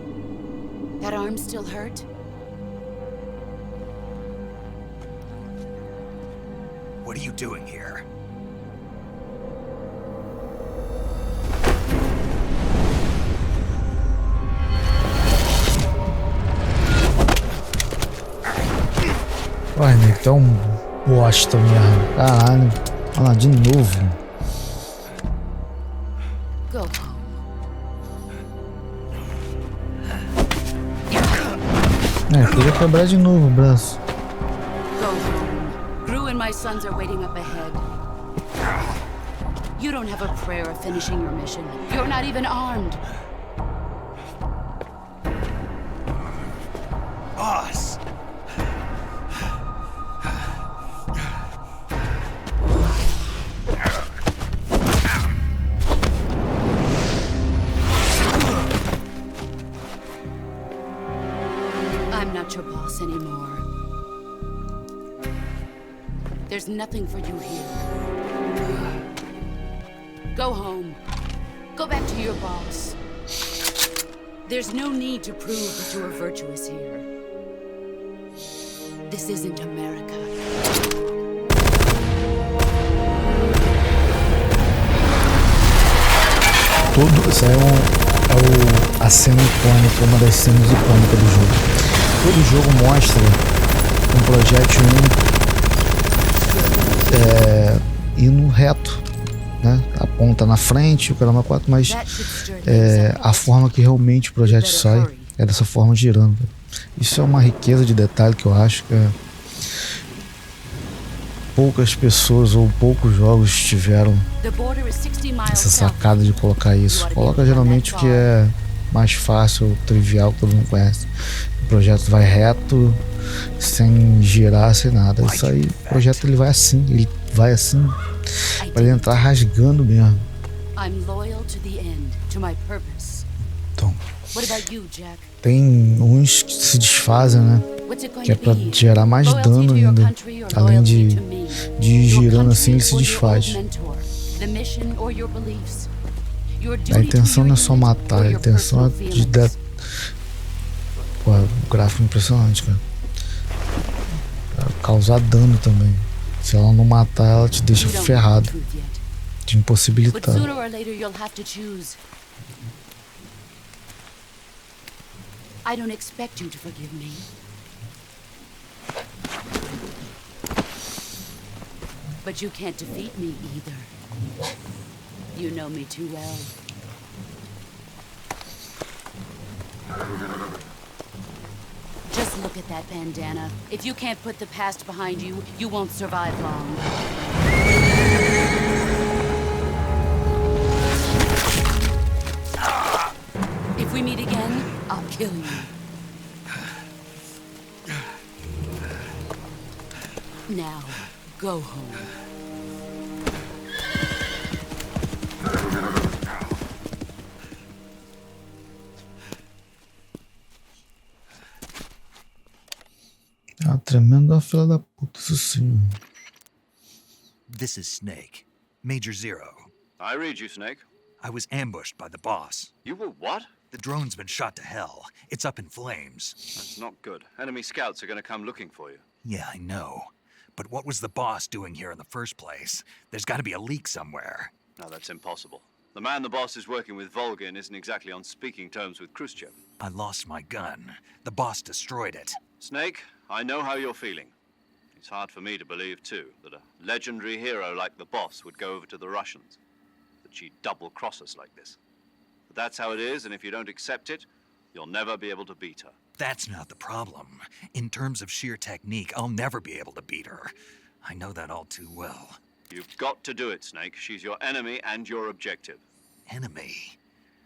That arm still hurt? What are you doing here? Uai, nego, tá um bosta mesmo. Caralho. Olha lá, de novo. Go home. Queria quebrar de novo o braço. Go home. Gru and my sons are waiting up ahead. You don't have a prayer of finishing your mission. You're not even armed. Boss. I'm not your boss anymore. There's nothing for you here. Go home. Go back to your boss. There's no need to prove that you are virtuous here. This isn't America. Tudo, isso aí a cena icônica, uma das cenas icônicas do jogo. Todo jogo mostra um projétil indo reto, né? A ponta na frente, o caramba 4, mas a forma que realmente o projétil sai é dessa forma, girando. Isso é uma riqueza de detalhe que eu acho que poucas pessoas ou poucos jogos tiveram essa sacada de colocar isso. Coloca geralmente o que é mais fácil ou trivial, que todo mundo conhece. O projeto vai reto, sem girar, sem nada. Isso aí, o projeto ele vai assim para ele entrar rasgando mesmo. Então, tem uns que se desfazem, né? Que é para gerar mais dano ainda. Além de ir girando assim, ele se desfaz. A intenção não é só matar, a intenção é de dar. Pô, o gráfico é impressionante, cara. Causar dano também. Se ela não matar, ela te deixa ferrado, te impossibilitado. I don't expect you to forgive me. But you can't defeat me either. You know me too well. Just look at that bandana. If you can't put the past behind you, you won't survive long. If we meet again, I'll kill you. Now, go home. Ah, tremenda fila da puta, isso sim. This is Snake. Major Zero. I read you, Snake. I was ambushed by the boss. You were what? The drone's been shot to hell. It's up in flames. That's not good. Enemy scouts are going to come looking for you. Yeah, I know. But what was the boss doing here in the first place? There's got to be a leak somewhere. No, that's impossible. The man the boss is working with, Volgin, isn't exactly on speaking terms with Khrushchev. I lost my gun. The boss destroyed it. Snake, I know how you're feeling. It's hard for me to believe, too, that a legendary hero like the boss would go over to the Russians. That she'd double-cross us like this. But that's how it is, and if you don't accept it, you'll never be able to beat her. That's not the problem. In terms of sheer technique, I'll never be able to beat her. I know that all too well. You've got to do it, Snake. She's your enemy and your objective. Enemy?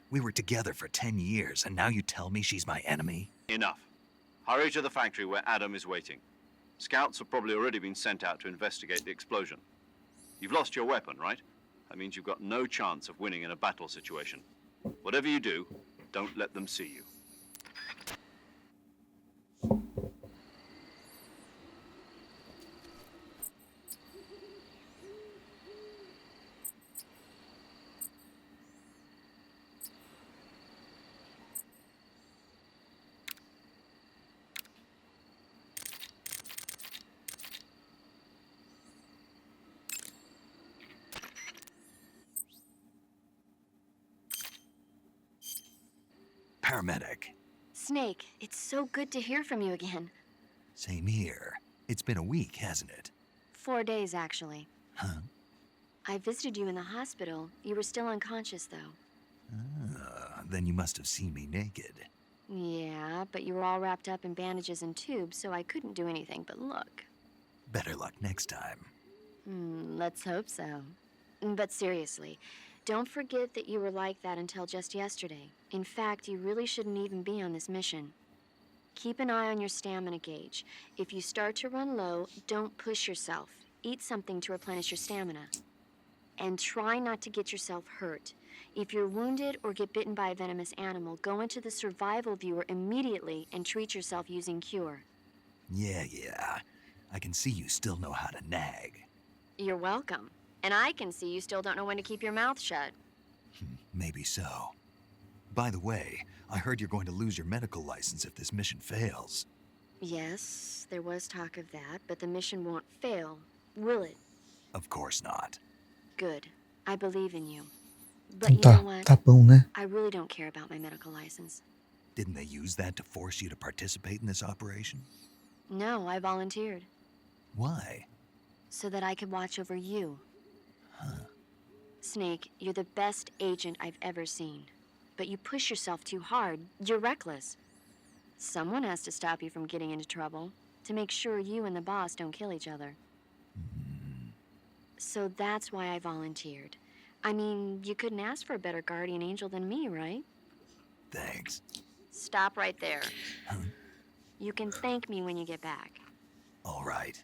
We were together for 10 years, and now you tell me she's my enemy? Enough. Hurry to the factory where Adam is waiting. Scouts have probably already been sent out to investigate the explosion. You've lost your weapon, right? That means you've got no chance of winning in a battle situation. Whatever you do, don't let them see you. paramedic. Snake, it's so good to hear from you again. Same here. It's been a week, hasn't it? 4 days, actually. Huh? I visited you in the hospital. You were still unconscious, though. Then you must have seen me naked. Yeah, but you were all wrapped up in bandages and tubes, so I couldn't do anything but look. Better luck next time. Let's hope so. But seriously, don't forget that you were like that until just yesterday. In fact, you really shouldn't even be on this mission. Keep an eye on your stamina gauge. If you start to run low, don't push yourself. Eat something to replenish your stamina. And try not to get yourself hurt. If you're wounded or get bitten by a venomous animal, go into the survival viewer immediately and treat yourself using Cure. Yeah. I can see you still know how to nag. You're welcome. And I can see you still don't know when to keep your mouth shut. Maybe so. By the way, I heard you're going to lose your medical license if this mission fails. Yes, there was talk of that, but the mission won't fail, will it? Of course not. Good. I believe in you. But you know what? Tá bom, né? I really don't care about my medical license. Didn't they use that to force you to participate in this operation? No, I volunteered. Why? So that I could watch over you. Snake, you're the best agent I've ever seen. But you push yourself too hard. You're reckless. Someone has to stop you from getting into trouble, to make sure you and the boss don't kill each other. So that's why I volunteered. I mean, you couldn't ask for a better guardian angel than me, right? Thanks. Stop right there. You can thank me when you get back. All right.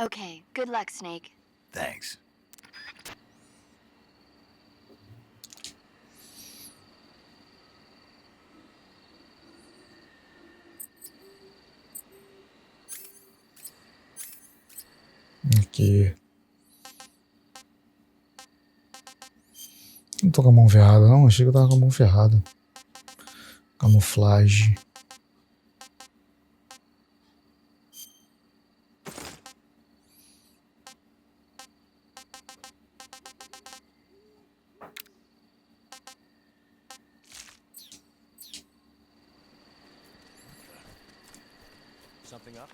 Okay, good luck, Snake. Thanks. Aqui. Não tô com a mão ferrada, não. Achei que eu tava com a mão ferrada. Camuflagem. Something up?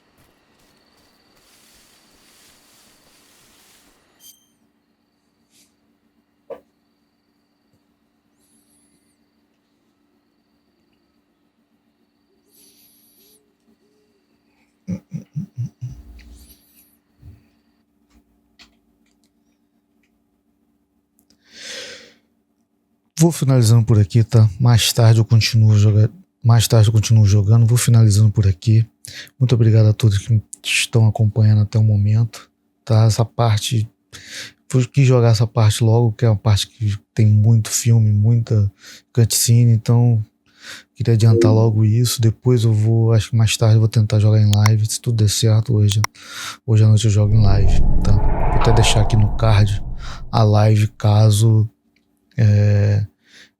Vou finalizando por aqui, tá? Mais tarde eu continuo jogando. Vou finalizando por aqui. Muito obrigado a todos que estão acompanhando até o momento, tá? Essa parte, eu quis jogar essa parte logo, que é uma parte que tem muito filme, muita cutscene, então queria adiantar logo isso. Depois eu vou, acho que mais tarde eu vou tentar jogar em live, se tudo der certo hoje à noite eu jogo em live, tá? Vou até deixar aqui no card a live caso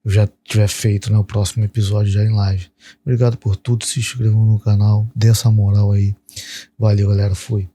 eu já tiver feito, né, o próximo episódio já em live. Obrigado por tudo, se inscrevam no canal, dê essa moral aí. Valeu, galera, fui.